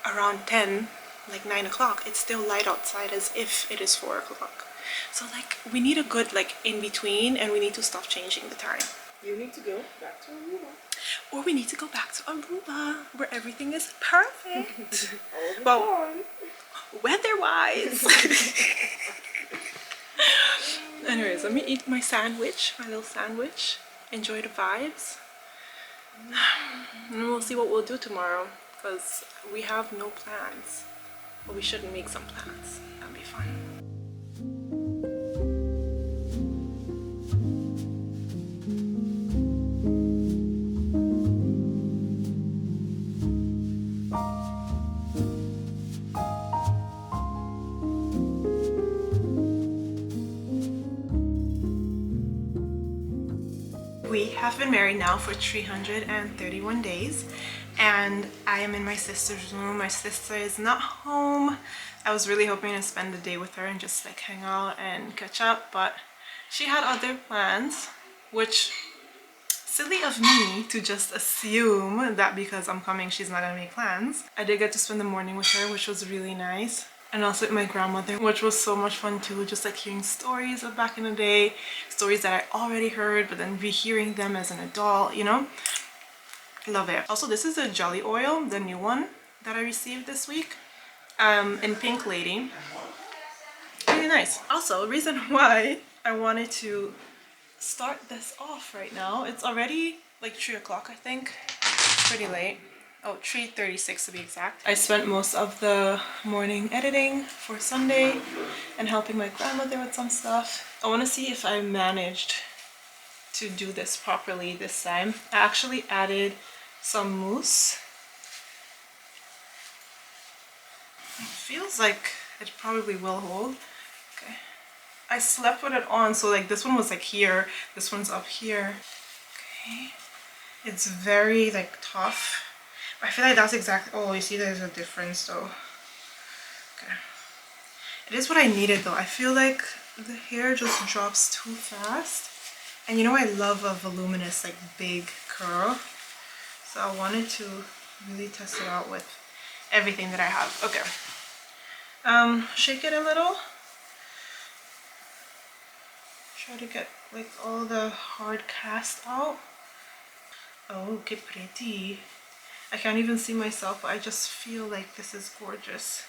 around 10, like 9 o'clock, it's still light outside as if it is 4 o'clock. So like we need a good like in between, and we need to stop changing the time. You need to go back to Aruba. Or we need to go back to Aruba where everything is perfect. Well, Weather-wise. Anyways, let me eat my sandwich, my little sandwich. Enjoy the vibes. And we'll see what we'll do tomorrow, because we have no plans. But we should make some plans. That'll be fun. We have been married now for 331 days, and I am in my sister's room. My sister is not home. I was really hoping to spend the day with her and just like hang out and catch up, but she had other plans, which silly of me to just assume that because I'm coming she's not gonna make plans. I did get to spend the morning with her, which was really nice. And also with my grandmother, which was so much fun too, just like hearing stories of back in the day, stories that I already heard, but then rehearing them as an adult, you know? Love it. Also, this is a jelly oil, the new one that I received this week, in Pink Lady. Really nice. Also, the reason why I wanted to start this off right now, it's already like 3 o'clock, I think. It's pretty late. Oh, 3:36 to be exact. I spent most of the morning editing for Sunday and helping my grandmother with some stuff. I want to see if I managed to do this properly this time. I actually added some mousse. It feels like it probably will hold. Okay. I slept with it on, so like this one was like here, this one's up here. Okay. It's very like tough. I feel like that's exactly, oh, you see there's a difference though. Okay. It is what I needed though. I feel like the hair just drops too fast. And you know I love a voluminous, like big curl. So I wanted to really test it out with everything that I have. Okay. Shake it a little. Try to get like all the hard cast out. Oh, que pretty. I can't even see myself, but I just feel like this is gorgeous.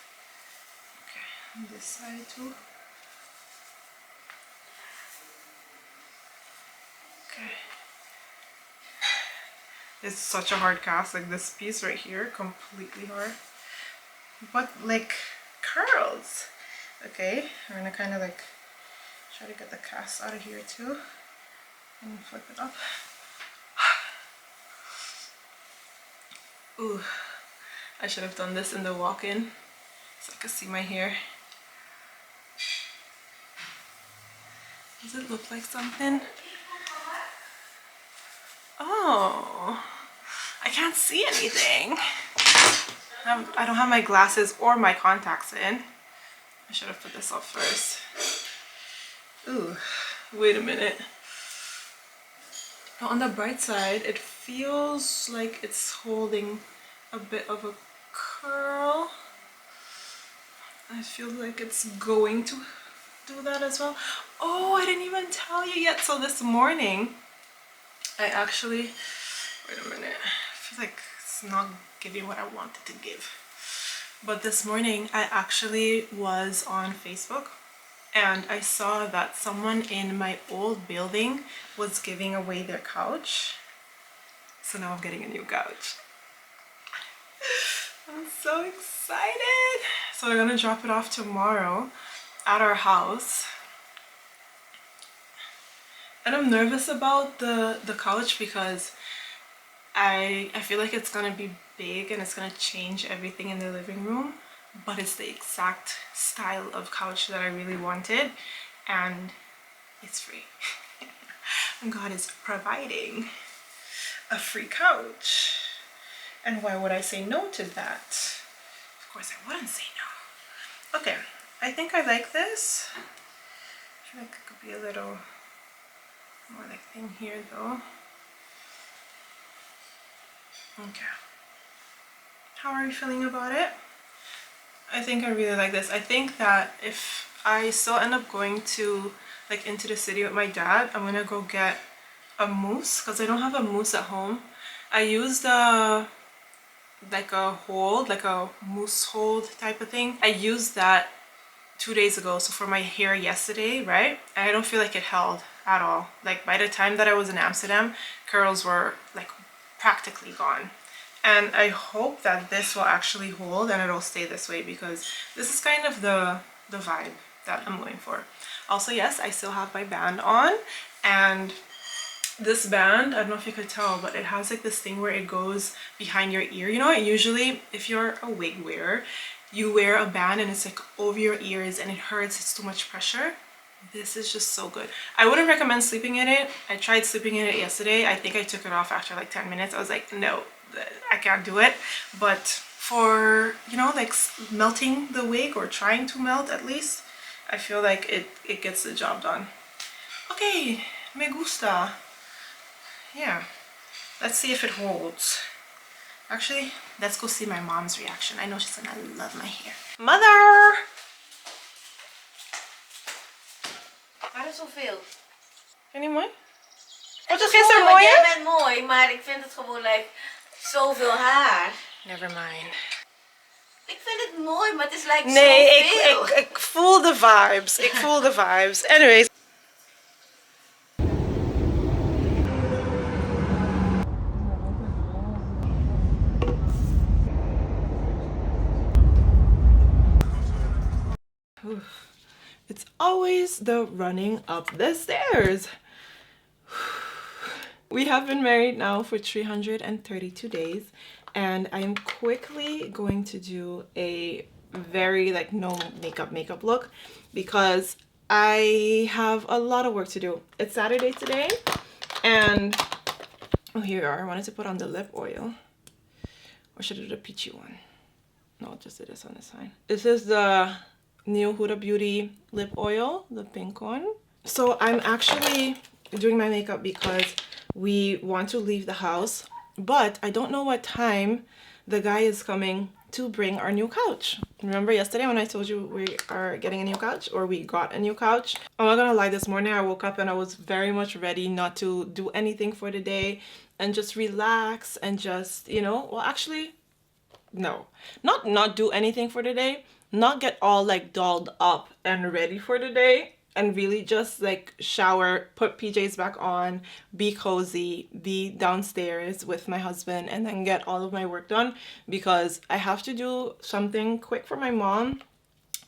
Okay, on this side too. Okay. It's such a hard cast, like this piece right here, completely hard. But like curls. Okay, I'm gonna kind of like try to get the cast out of here too. And flip it up. Ooh, I should have done this in the walk-in so I could see my hair. Does it look like something? Oh, I can't see anything. I don't have my glasses or my contacts in. I should have put this up first. Ooh, wait a minute. On the bright side, it feels like it's holding a bit of a curl. I feel like it's going to do that as well. Oh, I didn't even tell you yet. So this morning, I actually, wait a minute, I feel like it's not giving what I wanted to give. But this morning, I actually was on Facebook and I saw that someone in my old building was giving away their couch. So now I'm getting a new couch. I'm so excited. So we're gonna drop it off tomorrow at our house. And I'm nervous about the couch because I feel like it's gonna be big and it's gonna change everything in the living room, but it's the exact style of couch that I really wanted and it's free. And God is providing a free couch. And why would I say no to that? Of course I wouldn't say no. Okay, I think I like this. I feel like it could be a little more like thing here though. Okay. How are you feeling about it? I think I really like this. I think that if I still end up going to like into the city with my dad, I'm gonna go get a mousse because I don't have a mousse at home. I used like a hold, like a mousse hold type of thing. I used that 2 days ago, so for my hair yesterday, right? And I don't feel like it held at all. Like by the time that I was in Amsterdam, curls were like practically gone. And I hope that this will actually hold and it'll stay this way because this is kind of the vibe that I'm going for. Also, yes, I still have my band on, and this band, I don't know if you could tell, but it has like this thing where it goes behind your ear. You know, usually if you're a wig wearer, you wear a band and it's like over your ears and it hurts, it's too much pressure. This is just so good. I wouldn't recommend sleeping in it. I tried sleeping in it yesterday. I think I took it off after like 10 minutes. I was like, no, I can't do it. But for, you know, like melting the wig or trying to melt at least, I feel like it gets the job done. Okay, me gusta. Yeah, let's see if it holds. Actually, let's go see my mom's reaction. I know she's gonna love my hair. Mother! Waarom zoveel? Vind je niet mooi? Het is is gisteren mooi, want mooier? jij bent mooi, maar ik vind het gewoon like zoveel haar. Never mind. Ik vind het mooi, maar het is like Nee, zoveel. ik voel de vibes. Ik voel de vibes. Anyways. It's always the running up the stairs. We have been married now for 332 days, and I am quickly going to do a very like no makeup look because I have a lot of work to do. It's Saturday today, and oh, here you are. I wanted to put on the lip oil, or should I do the peachy one? No, I'll just do this on the side. This is the new Huda Beauty lip oil, the pink one. So I'm actually doing my makeup because we want to leave the house, but I don't know what time the guy is coming to bring our new couch. Remember yesterday when I told you we are getting a new couch, or we got a new couch? I'm not gonna lie, this morning I woke up and I was very much ready not to do anything for the day and just relax and just, you know, well, actually, no, not do anything for the day, not get all like dolled up and ready for the day, and really just like shower, put PJs back on, be cozy, be downstairs with my husband, and then get all of my work done, because I have to do something quick for my mom,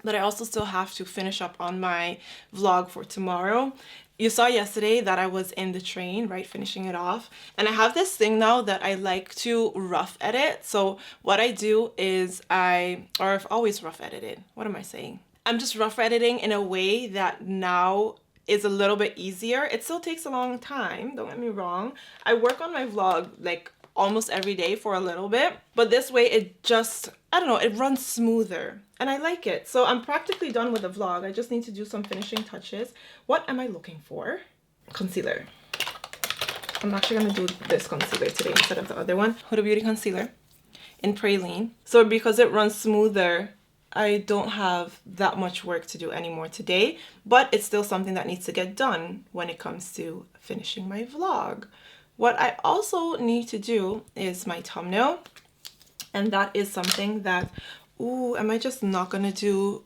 but I also still have to finish up on my vlog for tomorrow. You saw yesterday that I was in the train, right, finishing it off. And I have this thing now that I like to rough edit. So what I do is I've always rough edited. What am I saying? I'm just rough editing in a way that now is a little bit easier. It still takes a long time, don't get me wrong. I work on my vlog like almost every day for a little bit, but this way it just, I don't know, it runs smoother and I like it. So I'm practically done with the vlog. I just need to do some finishing touches. What am I looking for? Concealer. I'm actually gonna do this concealer today instead of the other one. Huda Beauty concealer in Praline. So because it runs smoother, I don't have that much work to do anymore today, but it's still something that needs to get done when it comes to finishing my vlog. What I also need to do is my thumbnail, and that is something that, ooh, am I just not gonna do?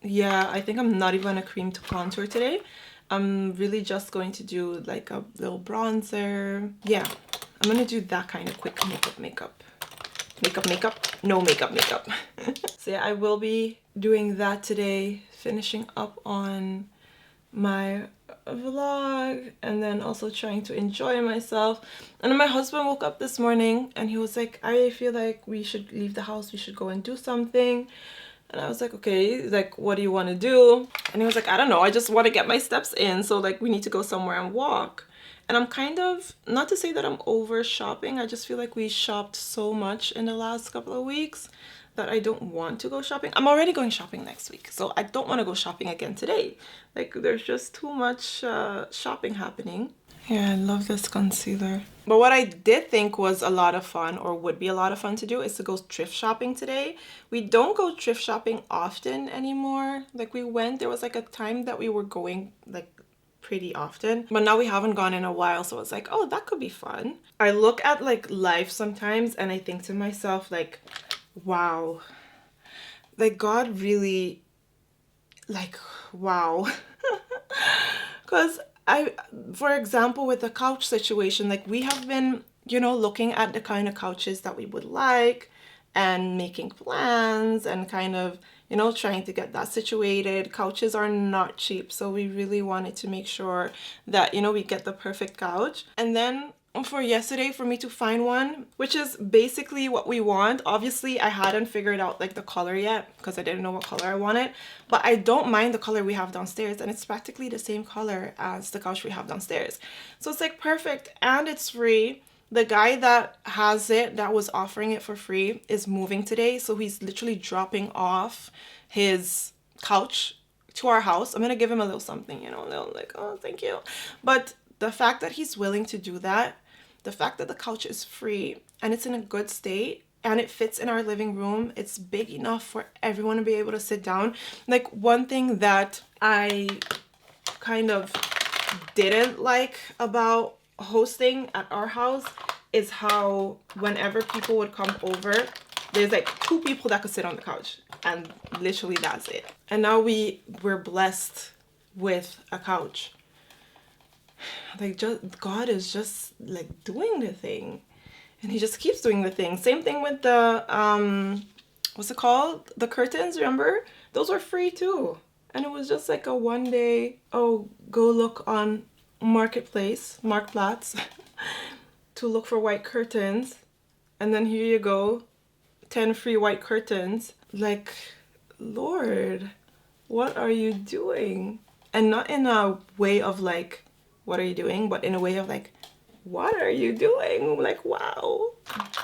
Yeah, I think I'm not even gonna cream to contour today. I'm really just going to do like a little bronzer. Yeah, I'm gonna do that kind of quick makeup. No makeup. So yeah, I will be doing that today, finishing up on my vlog, and then also trying to enjoy myself. And then my husband woke up this morning and he was like, I feel like we should leave the house, we should go and do something. And I was like, okay, like, what do you want to do? And he was like, I don't know, I just want to get my steps in, so like we need to go somewhere and walk. And I'm kind of, not to say that I'm over shopping, I just feel like we shopped so much in the last couple of weeks that I don't want to go shopping. I'm already going shopping next week, so I don't want to go shopping again today. Like, there's just too much shopping happening. Yeah, I love this concealer. But what I did think was a lot of fun, or would be a lot of fun to do, is to go thrift shopping today. We don't go thrift shopping often anymore. Like, we went, there was like a time that we were going like pretty often, but now we haven't gone in a while, so it's like, oh, that could be fun. I look at like life sometimes and I think to myself like, wow, like God really, like, wow. Because for example, with the couch situation, like we have been, you know, looking at the kind of couches that we would like and making plans and kind of, you know, trying to get that situated. Couches are not cheap, so we really wanted to make sure that, you know, we get the perfect couch. And then for yesterday, for me to find one, which is basically what we want. Obviously, I hadn't figured out like the color yet because I didn't know what color I wanted, but I don't mind the color we have downstairs, and it's practically the same color as the couch we have downstairs. So it's like perfect, and it's free. The guy that has it, that was offering it for free, is moving today, so he's literally dropping off his couch to our house. I'm gonna give him a little something, you know, a little like, oh, thank you. But the fact that he's willing to do that, the fact that the couch is free and it's in a good state and it fits in our living room, it's big enough for everyone to be able to sit down. Like, one thing that I kind of didn't like about hosting at our house is how whenever people would come over, there's like 2 people that could sit on the couch, and literally that's it. And now we're blessed with a couch. Like, just God is just like doing the thing, and he just keeps doing the thing. Same thing with the what's it called, the curtains, remember? Those were free too, and it was just like a one day, oh, go look on Marktplatz to look for white curtains, and then here you go, 10 free white curtains. Like, Lord, what are you doing? And not in a way of like, what are you doing, but in a way of like, what are you doing? Like, wow.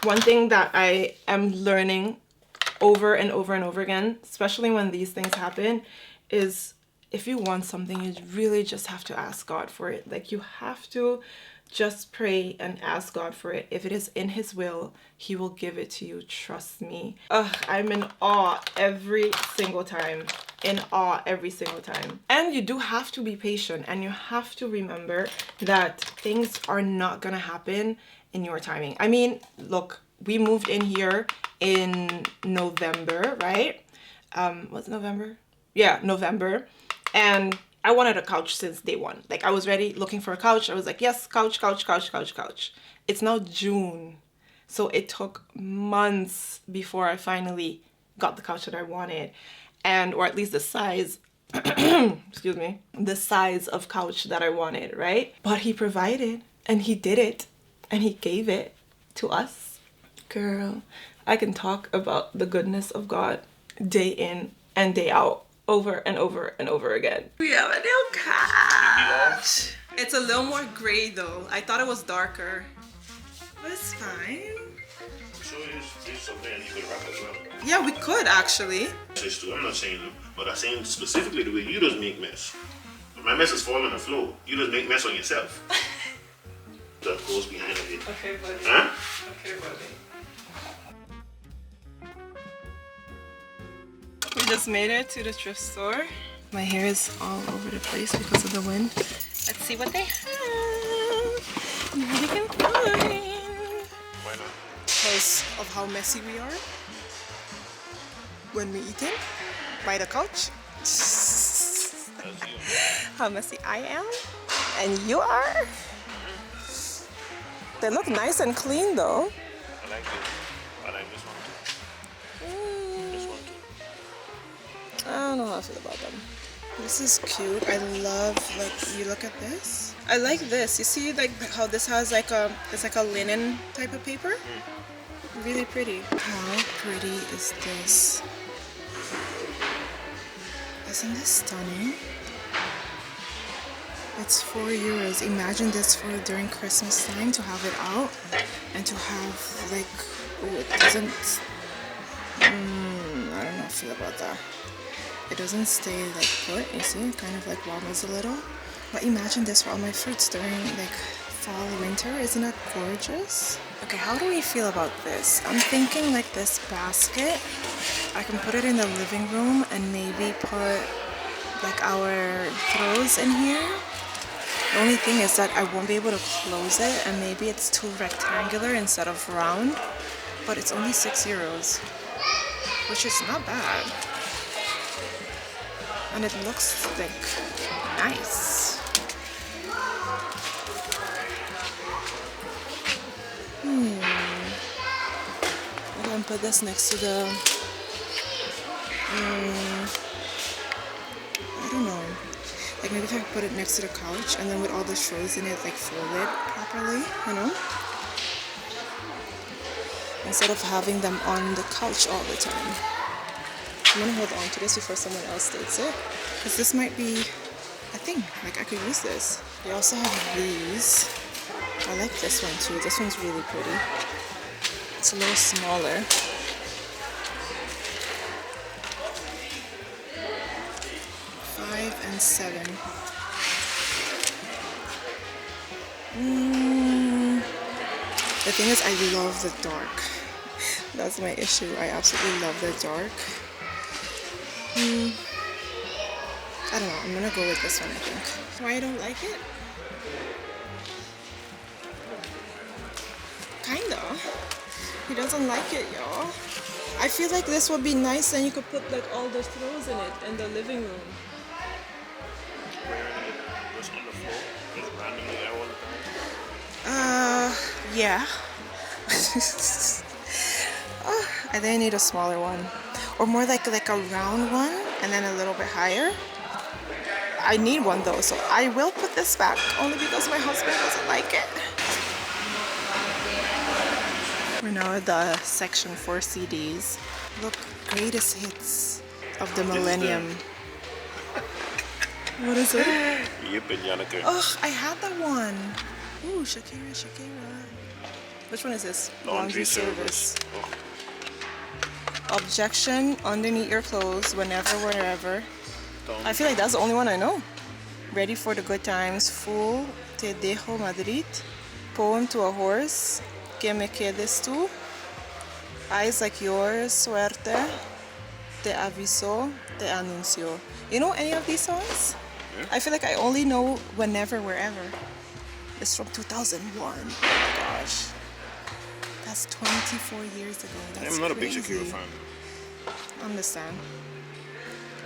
One thing that I am learning over and over and over again, especially when these things happen, is if you want something, you really just have to ask God for it. Like, you have to just pray and ask God for it. If it is in his will, he will give it to you. Trust me. I'm in awe every single time. In awe every single time. And you do have to be patient, and you have to remember that things are not gonna happen in your timing. I mean, look, we moved in here in November, right? Was it November? Yeah, November. And I wanted a couch since day one. Like, I was ready looking for a couch. I was like, yes, couch, couch, couch, couch, couch. It's now June. So it took months before I finally got the couch that I wanted. And, or at least the size, excuse me, the size of couch that I wanted, right? But he provided, and he did it, and he gave it to us. Girl, I can talk about the goodness of God day in and day out, over and over and over again. We have a new couch. It's a little more gray though. I thought it was darker, but it's fine. So it's something you could wrap as well. Yeah, we could actually. I'm not saying, but I'm saying specifically the way you just make mess. My mess is falling on the floor. You just make mess on yourself. That goes behind it. Okay, buddy. Huh? Okay, buddy. We just made it to the thrift store. My hair is all over the place because of the wind. Let's see what they have. What we can find. Why not? Because of how messy we are when we eating by the couch. How messy I am and you are. They look nice and clean though. I like this. I like this one too. This one too. I don't know how I feel about them. This is cute. I love, like, you look at this. I like this. You see, like, how this has like it's like a linen type of paper. Really pretty. How pretty is this? Isn't this stunning? It's €4. Imagine this for during Christmas time, to have it out and to have like, oh, it doesn't, I don't know how I feel about that. It doesn't stay like put, you see, it kind of like wobbles a little. But imagine this for all my fruits during like fall, winter. Isn't that gorgeous? Okay, how do we feel about this? I'm thinking like this basket, I can put it in the living room and maybe put like our throws in here. The only thing is that I won't be able to close it, and maybe it's too rectangular instead of round, but it's only €6, which is not bad. And it looks like nice. I can put this next to the, I don't know. Like, maybe if I put it next to the couch and then with all the throws in it, like, fold it properly, you know? Instead of having them on the couch all the time. I'm gonna hold on to this before someone else takes it, because this might be a thing. Like, I could use this. They also have these. I like this one too. This one's really pretty. It's a little smaller. $5 and $7. The thing is, I love the dark. That's my issue. I absolutely love the dark. I don't know. I'm gonna go with this one, I think. Why I don't like it? Kinda. He doesn't like it, y'all. I feel like this would be nice, and you could put like all the throws in it in the living room. What's on the floor? Just randomly there all the time? Yeah. I think I need a smaller one, or more like a round one, and then a little bit higher. I need one though, so I will put this back only because my husband doesn't like it. We're now at the section for CDs. Look, greatest hits of the millennium. What is it? Oh, I had that one. Ooh, Shakira, Shakira. Which one is this? Laundry service. Objection underneath your clothes, whenever, wherever. I feel like that's the only one I know. Ready for the good times. Full te dejo Madrid. Poem to a horse. Que me quedes tú. Eyes like yours. Suerte. Te aviso. Te anuncio. You know any of these songs? Yeah. I feel like I only know Whenever, Wherever. It's from 2001. Oh my gosh. That's 24 years ago. That's I'm not a big crazy. Shakira fan. Understand.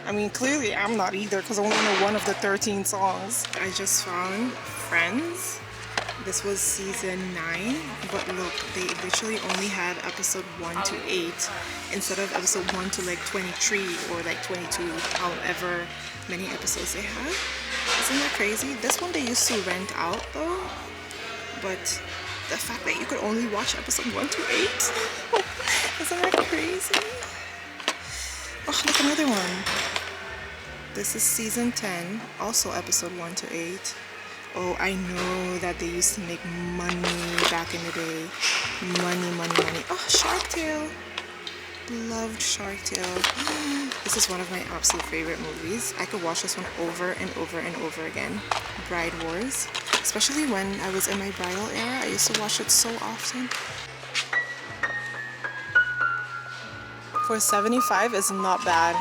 I mean, clearly I'm not either because I only know one of the 13 songs. I just found Friends. This was season 9, but look, they literally only had episode 1 to 8 instead of episode 1 to like 23 or like 22, however many episodes they had. Isn't that crazy? This one they used to rent out though, but the fact that you could only watch episode 1 to 8, isn't that crazy? Oh, look, another one. This is season 10, also episode 1 to 8. Oh, I know that they used to make money back in the day. Money, money, money. Oh, Shark Tale. Loved Shark Tale. This is one of my absolute favorite movies. I could watch this one over and over and over again. Bride Wars. Especially when I was in my bridal era. I used to watch it so often. For 75 is not bad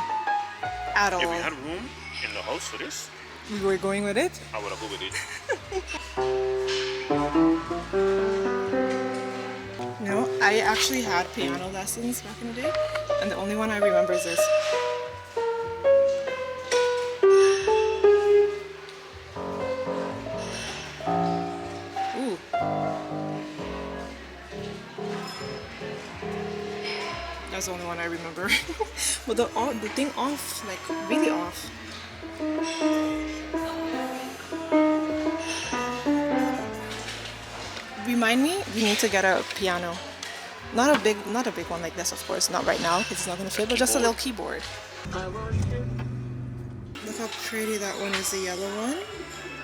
at all. If we had room in the house for this, We were going with it? I would have go with it. You know, I actually had piano lessons back in the day, and the only one I remember is this. Ooh. That's the only one I remember. But the thing off, like really off. Remind me, we need to get a piano. Not a big one like this, of course, not right now because it's not gonna fit, but just a little keyboard. Look how pretty that one is, the yellow one.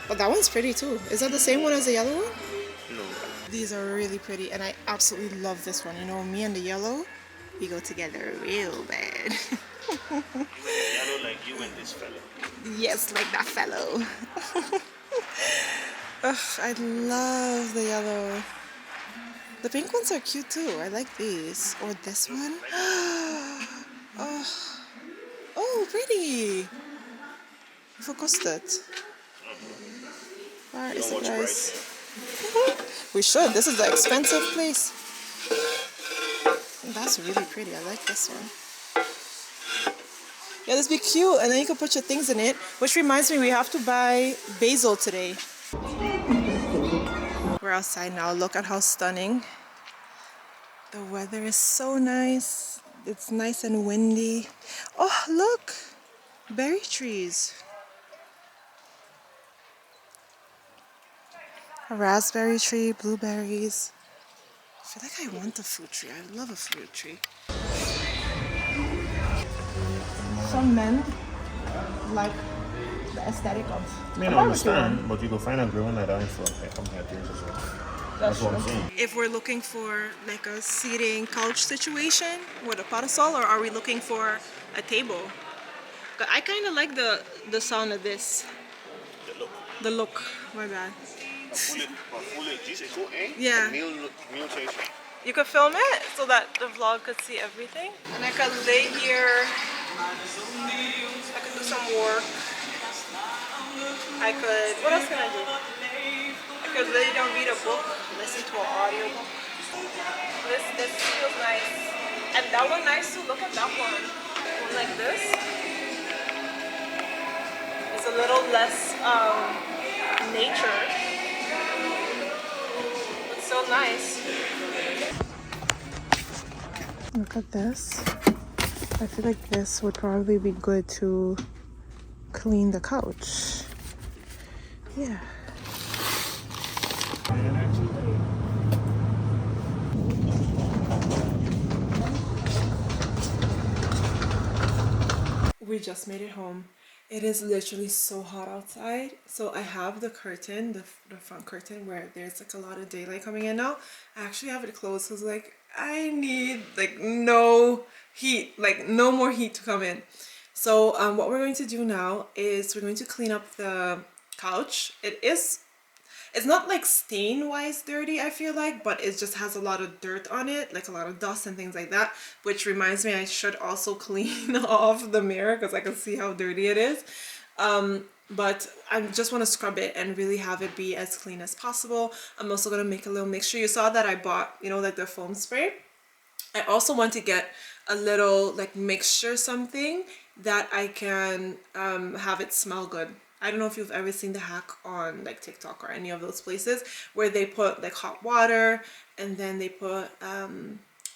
But that one's pretty too. Is that the same one as the yellow one? No. These are really pretty, and I absolutely love this one. You know, me and the yellow, we go together real bad. Yellow like you and this fella. Yes, like that fellow. Ugh, I love the yellow. The pink ones are cute too. I like these. Or this one. Oh, pretty. Focused it. Where is it, guys? We should. This is the expensive place. That's really pretty. I like this one. Yeah, this be cute. And then you can put your things in it. Which reminds me, we have to buy basil today. We're outside now. Look at how stunning. The weather is so nice. It's nice and windy. Oh, look. Berry trees. A raspberry tree, blueberries. I feel like I want a fruit tree. I love a fruit tree. Some men like the aesthetic of I mean, I understand, but you can find a growing that I for come here as well. That's what I'm saying. If we're looking for like a seating couch situation with a parasol, or are we looking for a table? 'Cause I kind of like the sound of this. The look. The look. My bad. Yeah. Yeah. You could film it so that the vlog could see everything. And I could lay here. I could do some work. I could, what else can I do? I could lay down, read a book, listen to an audio book. This feels nice. And that one nice too, look at that one. One like this. It's a little less nature. It's so nice. Look at this. I feel like this would probably be good to clean the couch. Yeah. We just made it home. It is literally so hot outside. So I have the curtain, the front curtain where there's like a lot of daylight coming in now. I actually have it closed because like I need like no heat, like no more heat to come in. So what we're going to do now is we're going to clean up the couch. It's not like stain wise dirty, I feel like, but it just has a lot of dirt on it, like a lot of dust and things like that, which reminds me I should also clean off the mirror because I can see how dirty it is. But I just want to scrub it and really have it be as clean as possible. I'm also going to make a little mixture. You saw that I bought, you know, like the foam spray. I also want to get a little like mixture something that I can have it smell good. I don't know if you've ever seen the hack on like TikTok or any of those places where they put like hot water and then they put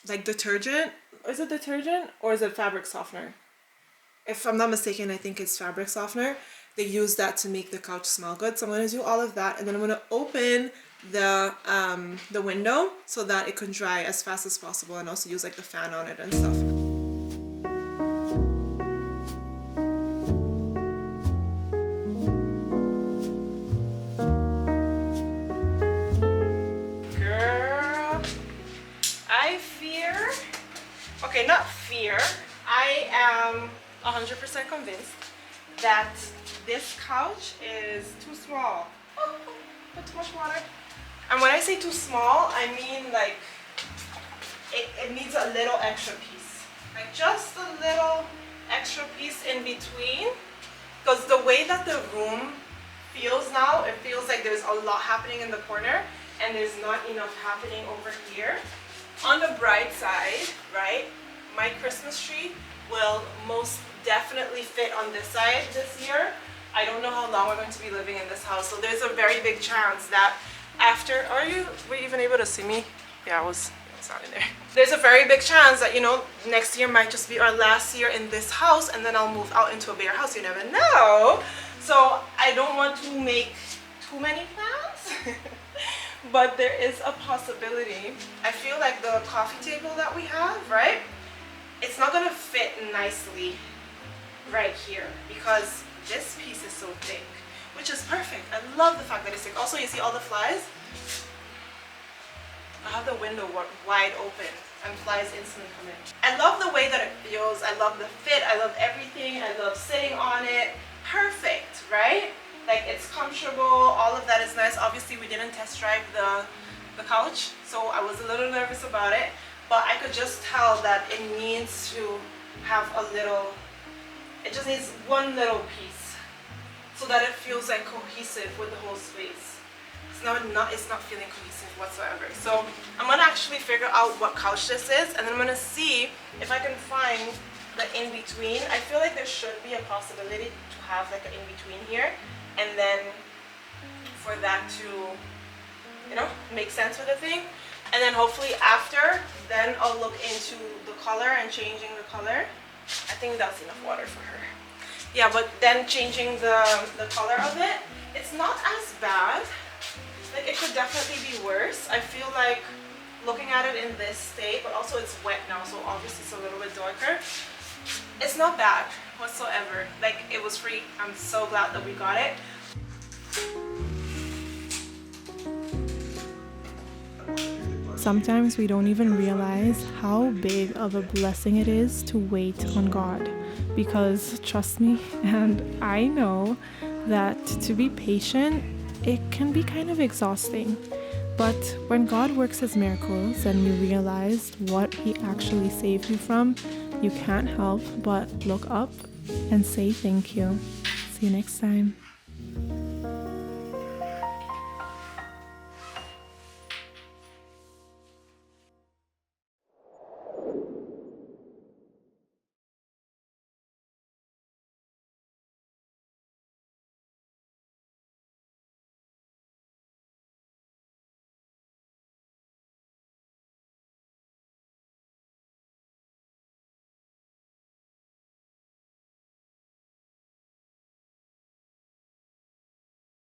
like detergent. Is it detergent or is it fabric softener? If I'm not mistaken, I think it's fabric softener. They use that to make the couch smell good. So I'm going to do all of that and then I'm going to open the window so that it can dry as fast as possible and also use like the fan on it and stuff. Okay, not fear. I am 100% convinced that this couch is too small. Oh, put too much water. And when I say too small, I mean like it needs a little extra piece. Like just a little extra piece in between. Because the way that the room feels now, it feels like there's a lot happening in the corner and there's not enough happening over here. On the bright side, right, my Christmas tree will most definitely fit on this side this year. I don't know how long we're going to be living in this house, so there's a very big chance that after, were you even able to see me? Yeah, I was not in there. There's a very big chance that, you know, next year might just be our last year in this house and then I'll move out into a bigger house. You never know. So I don't want to make too many plans. But there is a possibility. I feel like the coffee table that we have, right? It's not gonna fit nicely right here because this piece is so thick, which is perfect. I love the fact that it's thick. Also, you see all the flies? I have the window wide open and flies instantly come in. I love the way that it feels. I love the fit. I love everything. I love sitting on it. Perfect, right? Like it's comfortable, all of that is nice. Obviously we didn't test drive the couch, so I was a little nervous about it, but I could just tell that it needs to have it just needs one little piece so that it feels like cohesive with the whole space. It's not feeling cohesive whatsoever. So I'm gonna actually figure out what couch this is and then I'm gonna see if I can find the in-between. I feel like there should be a possibility to have like an in-between here. And then for that to, you know, make sense with the thing. And then hopefully after, then I'll look into the color and changing the color. I think that's enough water for her. Yeah, but then changing the color of it, it's not as bad. Like it could definitely be worse. I feel like looking at it in this state, but also it's wet now, so obviously it's a little bit darker. It's not bad whatsoever. Like it was free. I'm so glad that we got it. Sometimes we don't even realize how big of a blessing it is to wait on God, because trust me, and I know that to be patient, it can be kind of exhausting. But when God works his miracles and you realize what he actually saved you from, you can't help but look up and say thank you. See you next time.